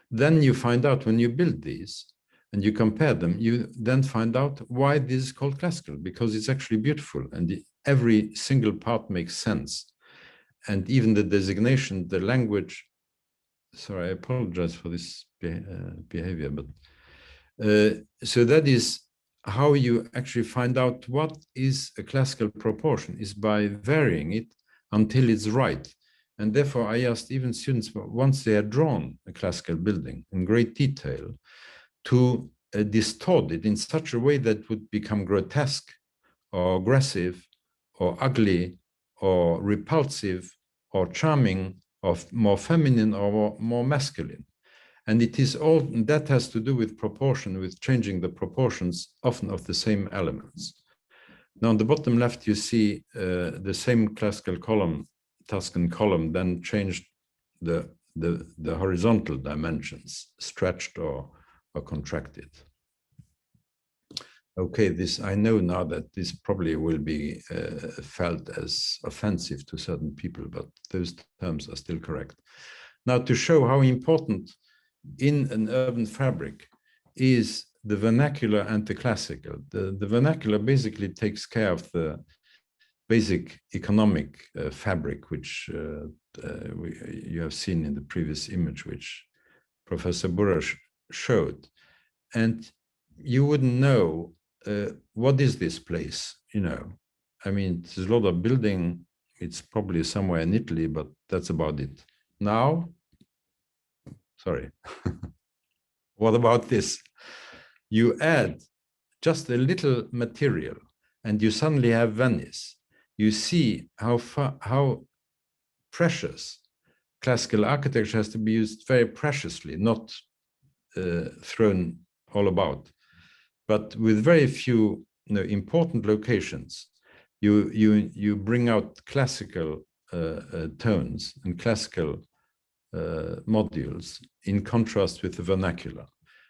Then you find out when you build these and you compare them, you then find out why this is called classical, because it's actually beautiful and every single part makes sense. And even the designation, the language, sorry, I apologize for this behavior, but so that is how you actually find out what is a classical proportion, is by varying it until it's right. And therefore, I asked even students, once they had drawn a classical building in great detail, to distort it in such a way that would become grotesque or aggressive or ugly or repulsive or charming or more feminine or more masculine. And it is all that has to do with proportion, with changing the proportions often of the same elements. Now, on the bottom left, you see the same classical column, Tuscan column, then changed the horizontal dimensions, stretched or contracted. Okay, this, I know now that this probably will be felt as offensive to certain people, but those terms are still correct. Now, to show how important in an urban fabric is the vernacular and the classical. The vernacular basically takes care of the basic economic fabric, which you have seen in the previous image, which Professor Burra showed. And you wouldn't know what is this place, I mean, there's a lot of building. It's probably somewhere in Italy, but that's about it. Now, sorry. What about this? You add just a little material and you suddenly have Venice. You see how precious classical architecture has to be used very preciously, not thrown all about. But with very few important locations, you bring out classical tones and classical modules in contrast with the vernacular.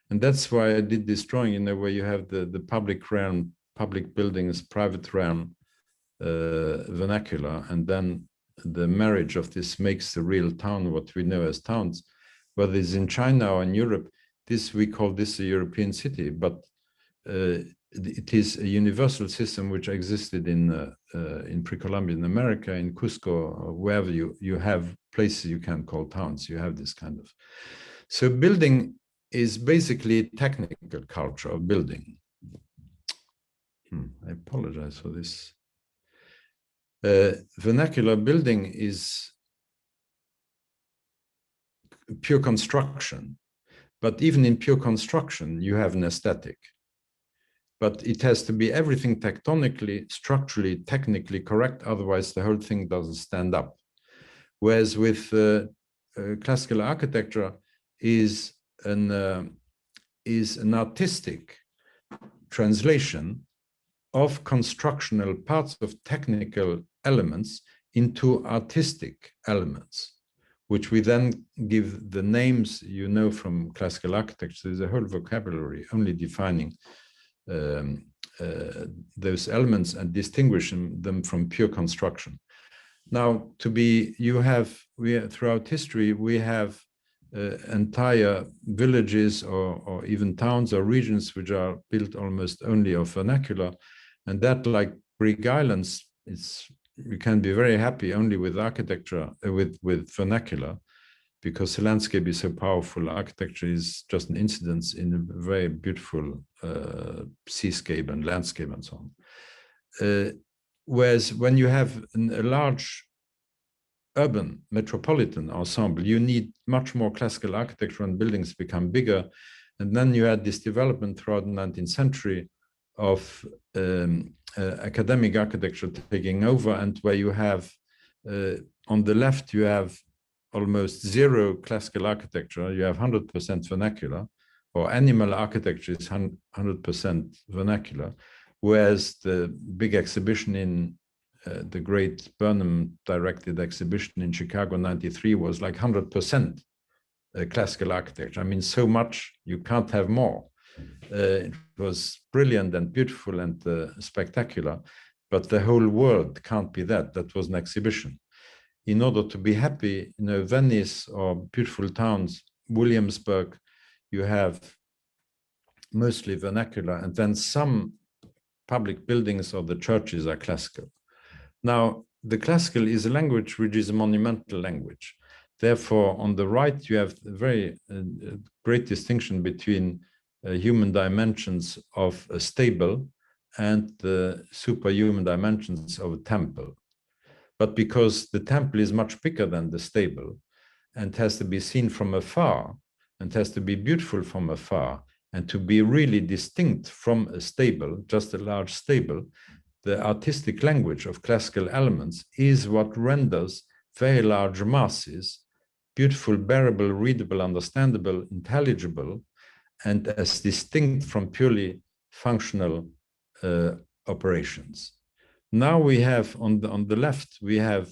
And that's why I did this drawing, where you have the public realm, public buildings, private realm, vernacular, and then the marriage of this makes the real town what we know as towns. Whether it's in China or in Europe, we call this a European city, but it is a universal system which existed in pre-Columbian America, in Cusco, wherever you have places you can call towns. You have this kind of. So building is basically technical culture of building. I apologize for this. Vernacular building is pure construction, but even in pure construction, you have an aesthetic. but it has to be everything tectonically, structurally, technically correct. Otherwise, the whole thing doesn't stand up. Whereas with classical architecture is an artistic translation of constructional parts of technical elements into artistic elements, which we then give the names, you know, from classical architecture. There's a whole vocabulary only defining those elements and distinguishing them from pure construction. Now, throughout history, we have entire villages or even towns or regions which are built almost only of vernacular, and that, like Greek islands, you can be very happy only with architecture, with vernacular, because the landscape is so powerful. Architecture is just an incidence in a very beautiful seascape and landscape and so on. Whereas when you have a large urban metropolitan ensemble, you need much more classical architecture and buildings become bigger. And then you had this development throughout the 19th century of academic architecture taking over, and where you have, on the left, you have almost zero classical architecture, you have 100% vernacular, or animal architecture is 100% vernacular, whereas the big exhibition in the great Burnham directed exhibition in Chicago 93 was like 100% classical architecture. I mean, so much, you can't have more. It was brilliant and beautiful and spectacular, but the whole world can't be that. That was an exhibition. In order to be happy, you know, Venice or beautiful towns, Williamsburg, you have mostly vernacular, and then some public buildings or the churches are classical. Now, the classical is a language which is a monumental language. Therefore, on the right, you have a very great distinction between human dimensions of a stable and the superhuman dimensions of a temple. But because the temple is much bigger than the stable and has to be seen from afar and has to be beautiful from afar and to be really distinct from a stable, just a large stable, the artistic language of classical elements is what renders very large masses beautiful, bearable, readable, understandable, intelligible, and as distinct from purely functional operations. Now we have on the left, we have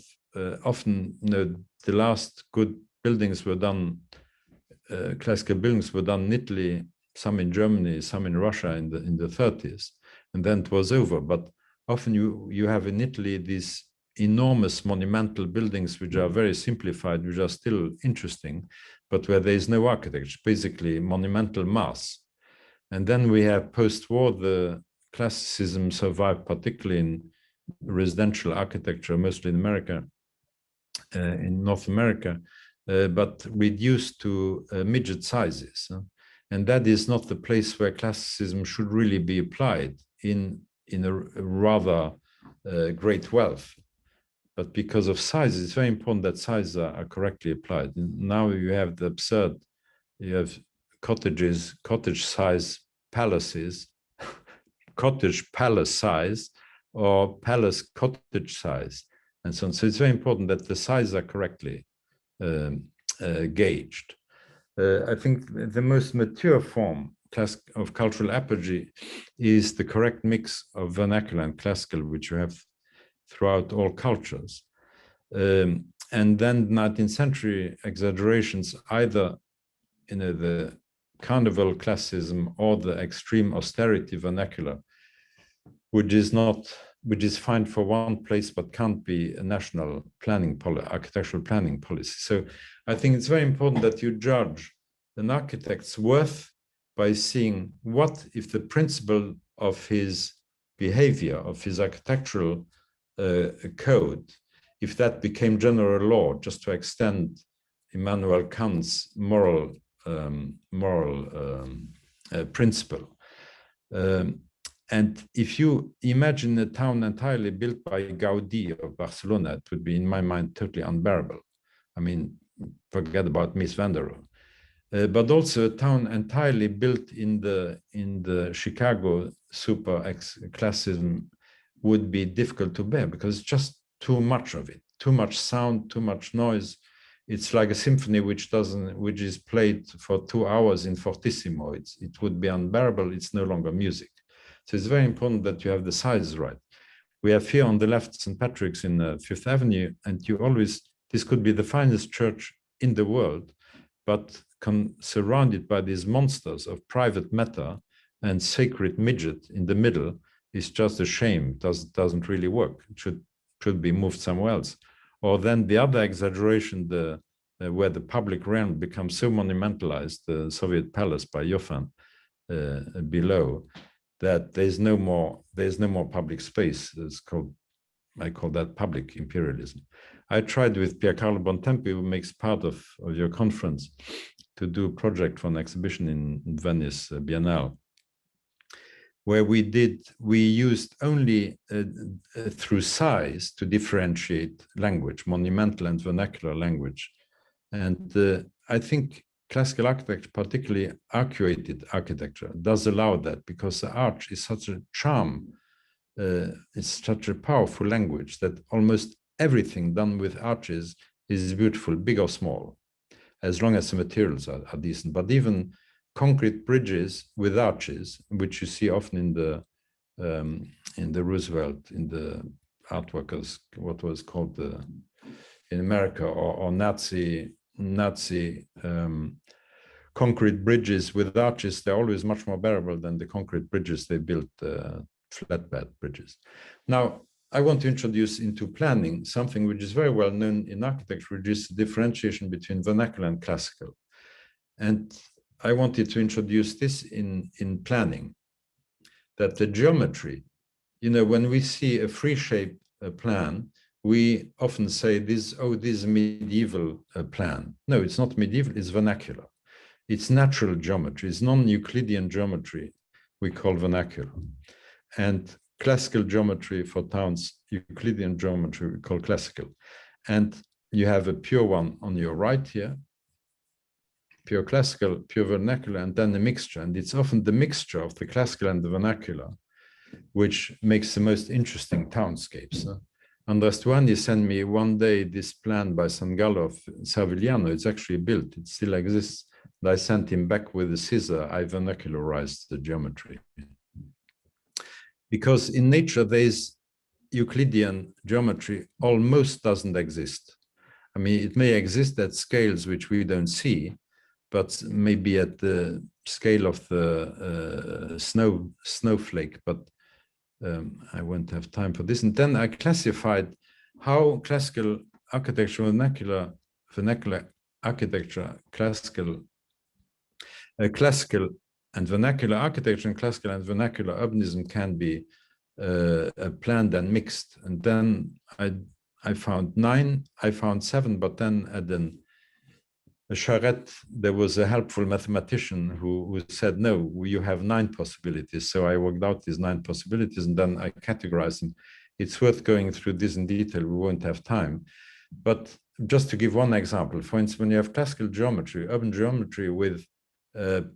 often, you know, the last good buildings were done, classical buildings were done in Italy, some in Germany, some in Russia in the 30s, and then it was over. But often you have in Italy these enormous monumental buildings which are very simplified, which are still interesting, but where there is no architecture, basically monumental mass. And then we have post-war, the classicism survived particularly in residential architecture, mostly in America, in North America, but reduced to midget sizes. And that is not the place where classicism should really be applied in a rather great wealth. But because of sizes, it's very important that sizes are correctly applied. And now you have the absurd, you have cottages, cottage size palaces, cottage palace size, or palace cottage size, and so on. So it's very important that the sizes are correctly gauged. I think the most mature form of cultural apogee is the correct mix of vernacular and classical, which you have throughout all cultures. And then 19th century exaggerations, either the carnival classicism or the extreme austerity vernacular, which is fine for one place but can't be a national architectural planning policy. So I think it's very important that you judge an architect's worth by seeing what if the principle of his behavior, of his architectural code, if that became general law, just to extend Immanuel Kant's moral principle. And if you imagine a town entirely built by Gaudi of Barcelona, it would be, in my mind, totally unbearable. I mean, forget about Mies van der Rohe. but also a town entirely built in the Chicago super classism would be difficult to bear because it's just too much of it, too much sound, too much noise. It's like a symphony which is played for 2 hours in fortissimo. It would be unbearable. It's no longer music. So it's very important that you have the size right. We have here on the left St. Patrick's in Fifth Avenue, and this could be the finest church in the world, but surrounded by these monsters of private matter and sacred midget in the middle is just a shame. Doesn't really work. It should be moved somewhere else. Or then the other exaggeration, where the public realm becomes so monumentalized, the Soviet palace by Joffan below, that there's no more public space. I call that public imperialism. I tried with Piercarlo Bontempi, who makes part of your conference, to do a project for an exhibition in Venice Biennale, where we used only through size to differentiate language, monumental and vernacular language. And I think classical architecture, particularly arcuated architecture, does allow that, because the arch is such a charm, it's such a powerful language that almost everything done with arches is beautiful, big or small, as long as the materials are decent. But even concrete bridges with arches, which you see often in the Roosevelt, in the artwork as what was called in America, or Nazi concrete bridges with arches, they're always much more bearable than the concrete bridges they built, flatbed bridges. Now, I want to introduce into planning something which is very well known in architecture, which is the differentiation between vernacular and classical. And I wanted to introduce this in planning, that the geometry, when we see a free shape plan, we often say this is a medieval plan. No, it's not medieval, it's vernacular. It's natural geometry, it's non-Euclidean geometry we call vernacular. And classical geometry for towns, Euclidean geometry we call classical. And you have a pure one on your right here, pure classical, pure vernacular, and then a mixture. And it's often the mixture of the classical and the vernacular which makes the most interesting townscapes. Andres Tuani sent me one day this plan by San Gallo of Servigliano. It's actually built, it still exists. And I sent him back with a scissor. I vernacularized the geometry. Because in nature, there's Euclidean geometry almost doesn't exist. I mean, it may exist at scales which we don't see, but maybe at the scale of the snowflake, but I won't have time for this. And then I classified how classical architecture, vernacular architecture, classical and vernacular architecture and classical and vernacular urbanism can be planned and mixed. And then I found 9, I found 7, but then at a charrette, there was a helpful mathematician who said, no, you have 9 possibilities. So I worked out these 9 possibilities and then I categorized them. It's worth going through this in detail. We won't have time. But just to give one example, for instance, when you have classical geometry, urban geometry with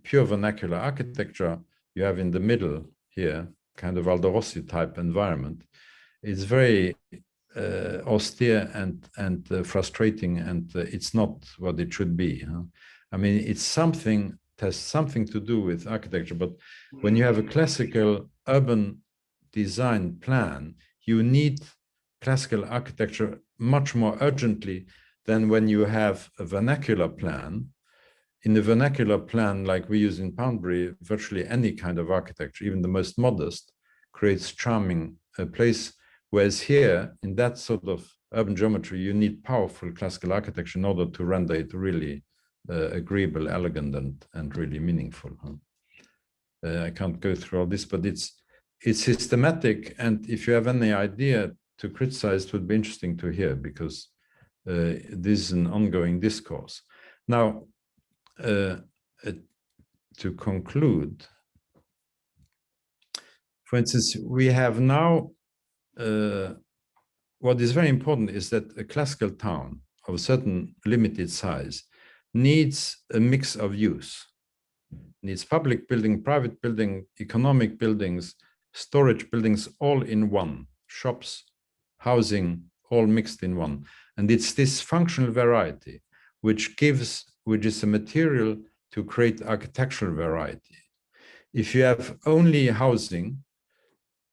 pure vernacular architecture, you have in the middle here, kind of Aldo Rossi type environment. It's very austere and frustrating, and it's not what it should be. Huh? I mean, it has something to do with architecture, but when you have a classical urban design plan, you need classical architecture much more urgently than when you have a vernacular plan. In the vernacular plan, like we use in Poundbury, virtually any kind of architecture, even the most modest, creates charming place. Whereas here, in that sort of urban geometry, you need powerful classical architecture in order to render it really agreeable, elegant, and really meaningful. I can't go through all this, but it's systematic. And if you have any idea to criticize, it would be interesting to hear, because this is an ongoing discourse. Now, to conclude, for instance, we have now, what is very important is that a classical town of a certain limited size needs a mix of use. Needs public building, private building, economic buildings, storage buildings, all in one. Shops, housing, all mixed in one. And it's this functional variety which is a material to create architectural variety. If you have only housing,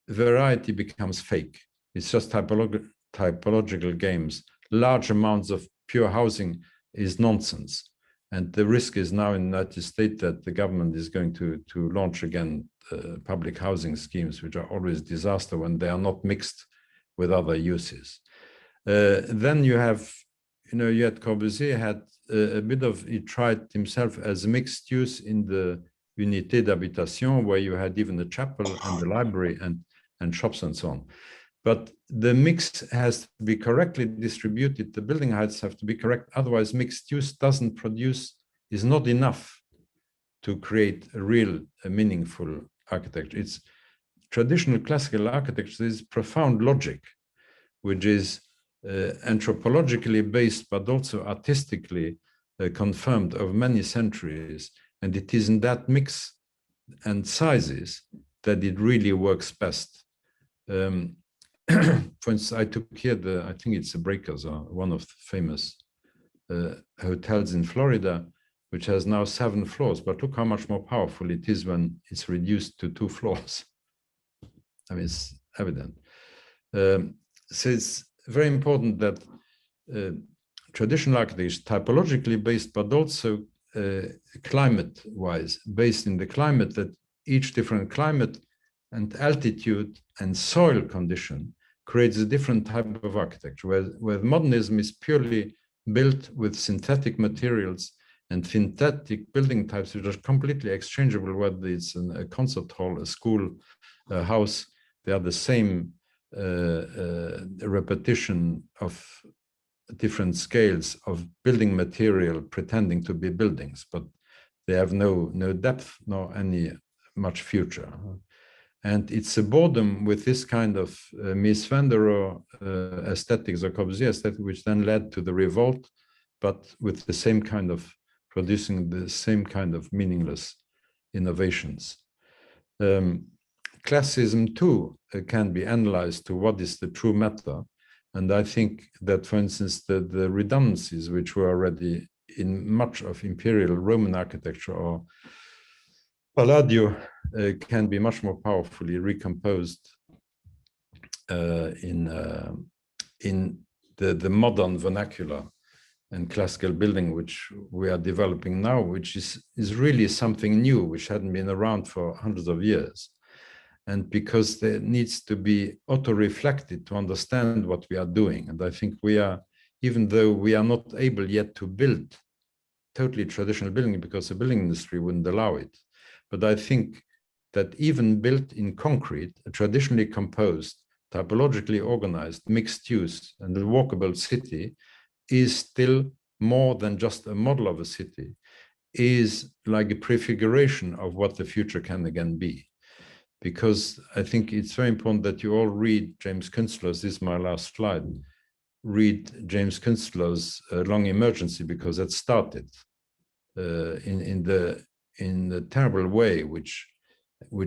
variety becomes fake. It's just typological games. Large amounts of pure housing is nonsense. And the risk is now in the United States that the government is going to launch again public housing schemes, which are always disaster when they are not mixed with other uses. Then you have, yet Corbusier had a bit of, he tried himself as mixed use in the unité d'habitation, where you had even the chapel and the library and shops and so on. But the mix has to be correctly distributed. The building heights have to be correct. Otherwise, mixed use is not enough to create a real, meaningful architecture. It's traditional classical architecture is profound logic, which is anthropologically based, but also artistically confirmed over many centuries. And it is in that mix and sizes that it really works best. For instance, I took here I think it's the Breakers, one of the famous hotels in Florida, which has now 7 floors. But look how much more powerful it is when it's reduced to 2 floors. I mean, it's evident. So it's very important that traditional architecture is typologically based, but also climate-wise, based in the climate, that each different climate and altitude and soil condition creates a different type of architecture, where modernism is purely built with synthetic materials and synthetic building types, which are completely exchangeable, whether it's a concert hall, a school, a house. They are the same repetition of different scales of building material pretending to be buildings, but they have no depth nor any much future. And it's a boredom with this kind of Mies van der Rohe aesthetics or Corbusier aesthetic, which then led to the revolt, but with the same kind of producing the same kind of meaningless innovations. Classicism too can be analyzed to what is the true matter. And I think that, for instance, the redundancies which were already in much of imperial Roman architecture or Palladio can be much more powerfully recomposed in the modern vernacular and classical building, which we are developing now, which is really something new, which hadn't been around for hundreds of years. And because there needs to be auto-reflected to understand what we are doing. And I think we are, even though we are not able yet to build totally traditional building because the building industry wouldn't allow it. But I think that even built in concrete, a traditionally composed, typologically organized, mixed use and a walkable city is still more than just a model of a city, is like a prefiguration of what the future can again be. Because I think it's very important that you all read James Kunstler's, this is my last slide, read James Kunstler's Long Emergency, because that started in the terrible way which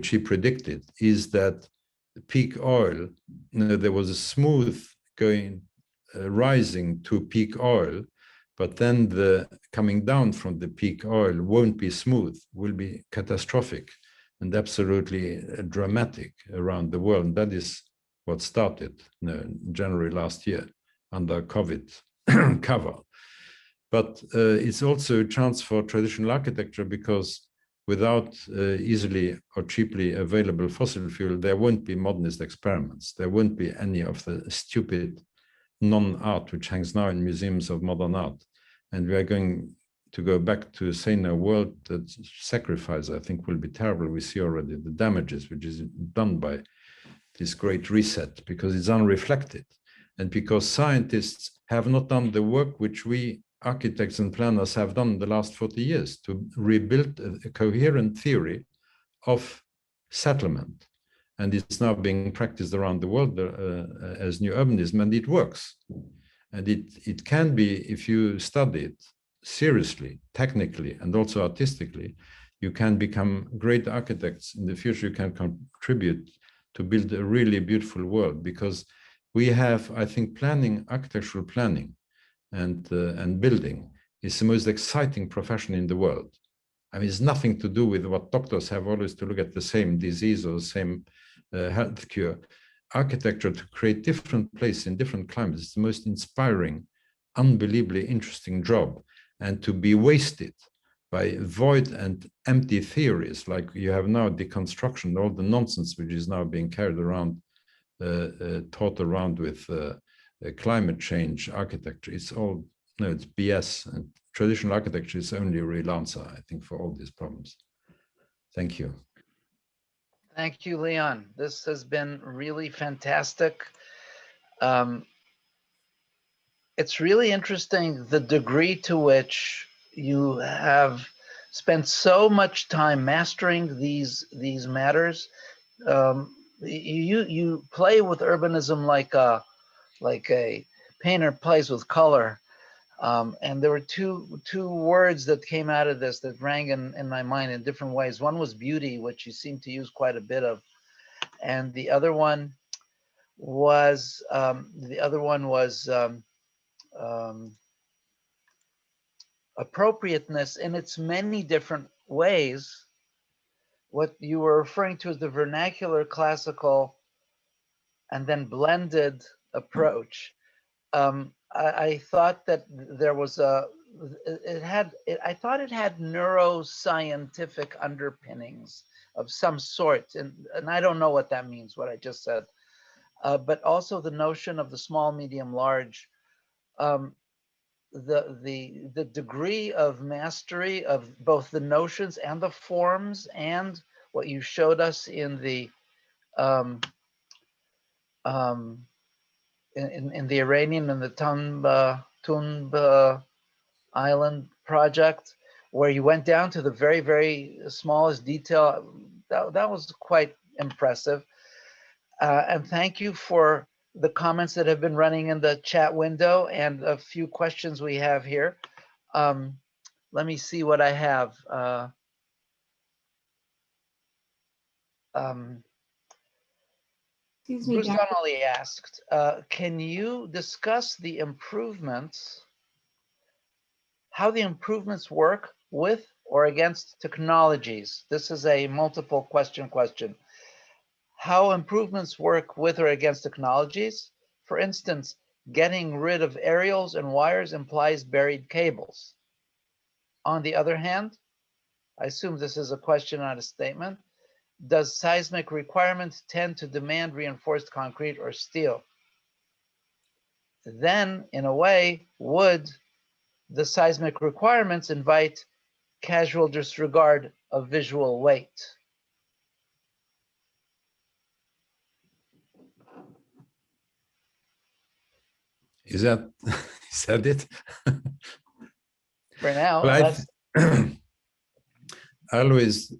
he predicted, is that peak oil, there was a smooth going, rising to peak oil, but then the coming down from the peak oil won't be smooth, will be catastrophic and absolutely dramatic around the world. And that is what started in January last year under COVID cover. But it's also a chance for traditional architecture, because without easily or cheaply available fossil fuel, there won't be modernist experiments. There won't be any of the stupid non-art which hangs now in museums of modern art. And we are going to go back to saying a world that sacrifice, I think, will be terrible. We see already the damages which is done by this great reset, because it's unreflected, and because scientists have not done the work which we architects and planners have done in the last 40 years to rebuild a coherent theory of settlement. And it's now being practiced around the world as new urbanism, and it works. And it can be, if you study it, seriously, technically, and also artistically, you can become great architects in the future. You can contribute to build a really beautiful world, because we have, I think, planning, architectural planning and building is the most exciting profession in the world. I mean, it's nothing to do with what doctors have always to look at the same disease or the same health cure. Architecture, to create different places in different climates, is the most inspiring, unbelievably interesting job. And to be wasted by void and empty theories like you have now, deconstruction, all the nonsense which is now being carried around, taught around with climate change architecture, it's all, no, it's BS. And traditional architecture is only a real answer, I think, for all these problems. Thank you. Thank you, Leon. This has been really fantastic. It's really interesting the degree to which you have spent so much time mastering these matters. You play with urbanism like a painter plays with color. And there were two words that came out of this that rang in my mind in different ways. One was beauty, which you seem to use quite a bit of, and the other one was appropriateness in its many different ways. What you were referring to as the vernacular, classical, and then blended approach. I thought that there was I thought it had neuroscientific underpinnings of some sort, and I don't know what that means, what I just said, but also the notion of the small, medium, large, the degree of mastery of both the notions and the forms, and what you showed us in the in the Iranian and the Tunba Island project, where you went down to the very, very smallest detail. That was quite impressive. And thank you for the comments that have been running in the chat window and a few questions we have here. Let me see what I have. Excuse me, Bruce Dr. Donnelly asked, can you discuss the improvements, how the improvements work with or against technologies? This is a multiple question. How improvements work with or against technologies? For instance, getting rid of aerials and wires implies buried cables. On the other hand, I assume this is a question, not a statement, does seismic requirements tend to demand reinforced concrete or steel? Then, in a way, would the seismic requirements invite casual disregard of visual weight? Is that it? For now, Well, I always,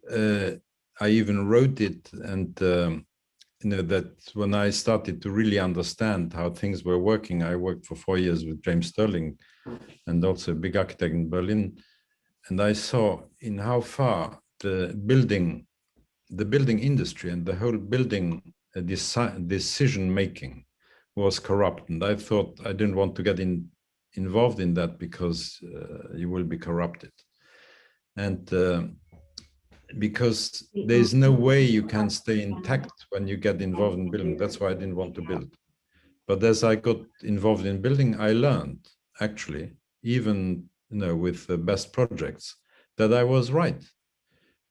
I even wrote it, and that when I started to really understand how things were working, I worked for 4 years with James Sterling, and also a big architect in Berlin, and I saw in how far the building industry and the whole building decision making was corrupt, and I thought I didn't want to get involved in that because you will be corrupted, and because there's no way you can stay intact when you get involved in building. That's why I didn't want to build. But as I got involved in building, I learned, actually, even with the best projects, that I was right,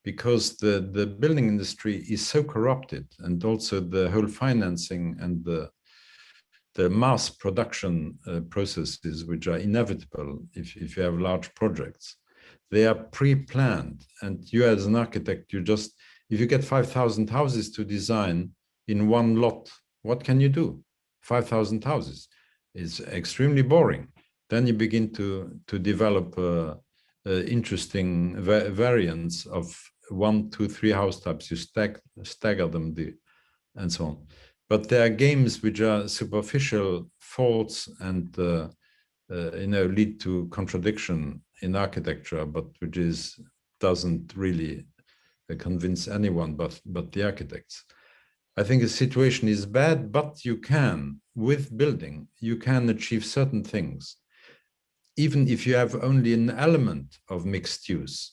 because the building industry is so corrupted, and also the whole financing and the mass production processes, which are inevitable if you have large projects. They are pre-planned, and you as an architect, if you get 5,000 houses to design in one lot, what can you do? 5,000 houses is extremely boring. Then you begin to develop interesting variants of 1, 2, 3 house types. You stagger them, and so on. But there are games which are superficial, false, and lead to contradiction in architecture, but which doesn't really convince anyone but the architects. I think the situation is bad, but you can, with building, you can achieve certain things, even if you have only an element of mixed use.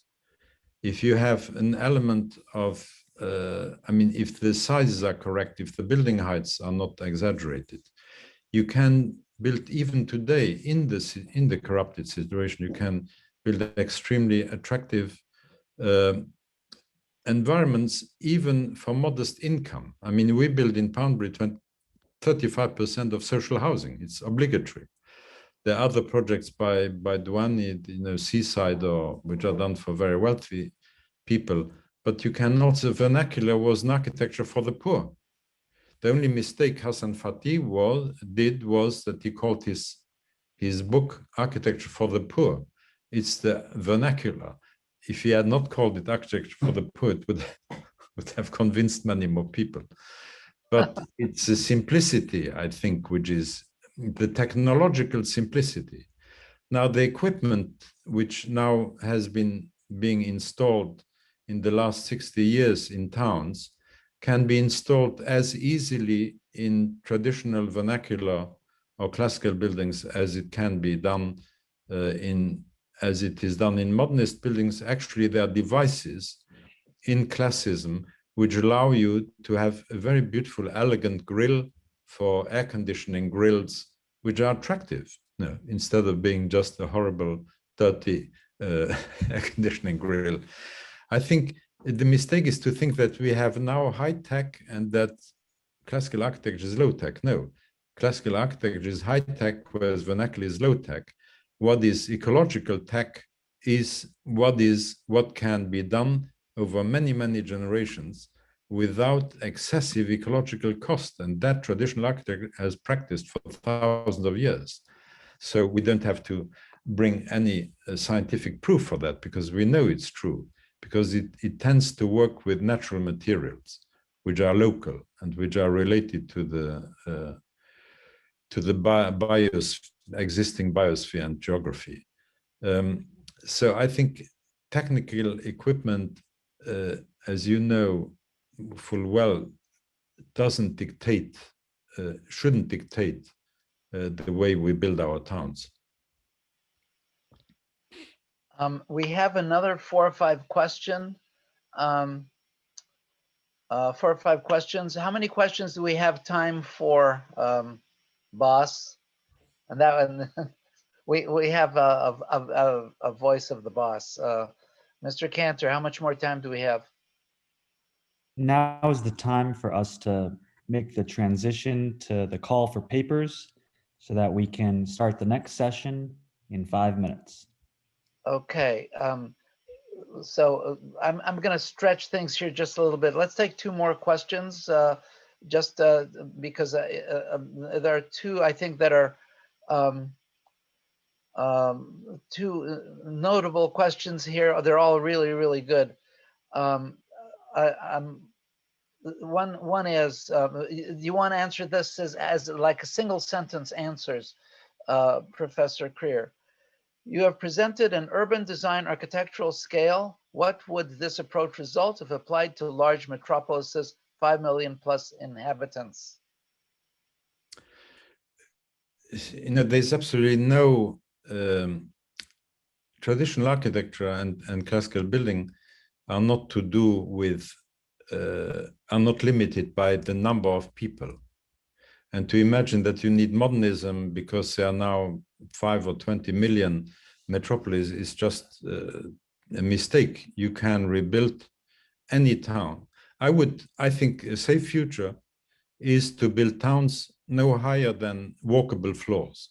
If you have an element of, I mean, if the sizes are correct, if the building heights are not exaggerated, you can build even today in the corrupted situation, you can build extremely attractive environments, even for modest income. I mean, we build in Poundbury 35% of social housing. It's obligatory. There are other projects by Douane, seaside, or which are done for very wealthy people. But you can also, vernacular was an architecture for the poor. The only mistake Hassan Fatih did was that he called his book Architecture for the Poor. It's the vernacular. If he had not called it Architecture for the Poor, it would have convinced many more people. But it's a simplicity, I think, which is the technological simplicity. Now, the equipment which now has been being installed in the last 60 years in towns can be installed as easily in traditional vernacular or classical buildings as it can be done as it is done in modernist buildings. Actually, there are devices in classicism which allow you to have a very beautiful, elegant grill for air conditioning grills, which are attractive, instead of being just a horrible, dirty air conditioning grill. I think the mistake is to think that we have now high tech and that classical architecture is low tech. No, classical architecture is high tech, whereas vernacular is low tech. What is ecological tech is what can be done over many, many generations without excessive ecological cost. And that traditional architecture has practiced for thousands of years. So we don't have to bring any scientific proof for that, because we know it's true, because it tends to work with natural materials, which are local and which are related to the existing biosphere and geography. So I think technical equipment, as you know full well, shouldn't dictate the way we build our towns. We have another 4 or 5 questions. 4 or 5 questions. How many questions do we have time for, boss? And that one, we have a voice of the boss. Mr. Cantor, how much more time do we have? Now is the time for us to make the transition to the call for papers so that we can start the next session in 5 minutes. Okay. So I'm going to stretch things here just a little bit. Let's take 2 more questions, just because there are 2, I think, that are 2 notable questions here. They're all really, really good. One is, you want to answer this as like a single sentence answers, Professor Krier. You have presented an urban design architectural scale. What would this approach result if applied to large metropolises, 5 million plus inhabitants? There's absolutely no traditional architecture and classical building are not to do with, are not limited by the number of people. And to imagine that you need modernism because there are now 5 or 20 million metropolis is just a mistake. You can rebuild any town. I think a safe future is to build towns no higher than walkable floors.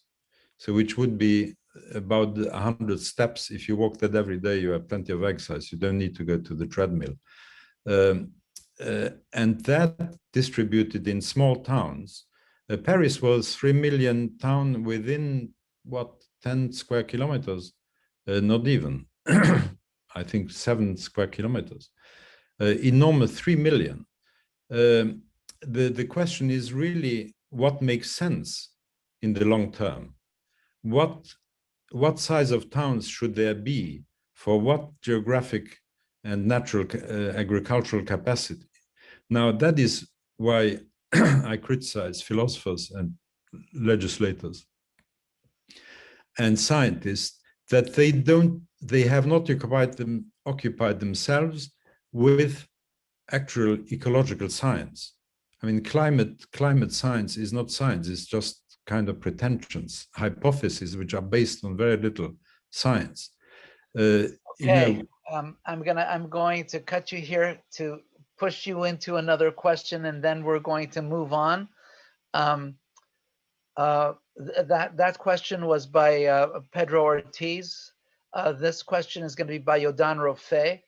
So which would be about 100 steps. If you walk that every day, you have plenty of exercise. You don't need to go to the treadmill. And that distributed in small towns. Paris was 3 million town within, 10 square kilometers? Not even. I think 7 square kilometers. Enormous, 3 million. The question is really what makes sense in the long term. What what size of towns should there be for what geographic and natural agricultural capacity. Now, that is why I criticize philosophers and legislators and scientists, that they have not occupied themselves with actual ecological science. I mean, climate science is not science, it's just kind of pretensions, hypotheses, which are based on very little science. Okay, I'm going to cut you here to push you into another question, and then we're going to move on. That question was by Pedro Ortiz. This question is going to be by Yodan Rofé.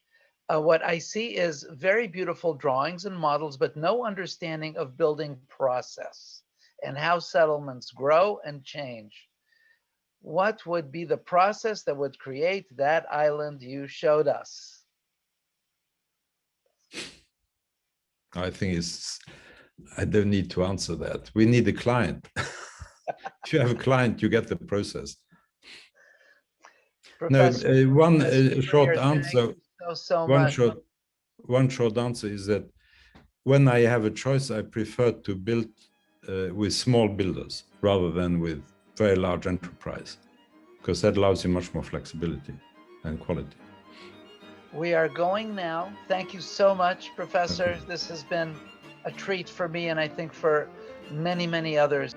What I see is very beautiful drawings and models, but no understanding of building process and how settlements grow and change. What would be the process that would create that island you showed us? I think I don't need to answer that. We need a client. If you have a client, you get the process. Professor, No, one short answer. so much. One short answer is that when I have a choice, I prefer to build with small builders rather than with very large enterprise, because that allows you much more flexibility and quality. We are going now. Thank you so much, Professor. This has been a treat for me, and I think for many, many others.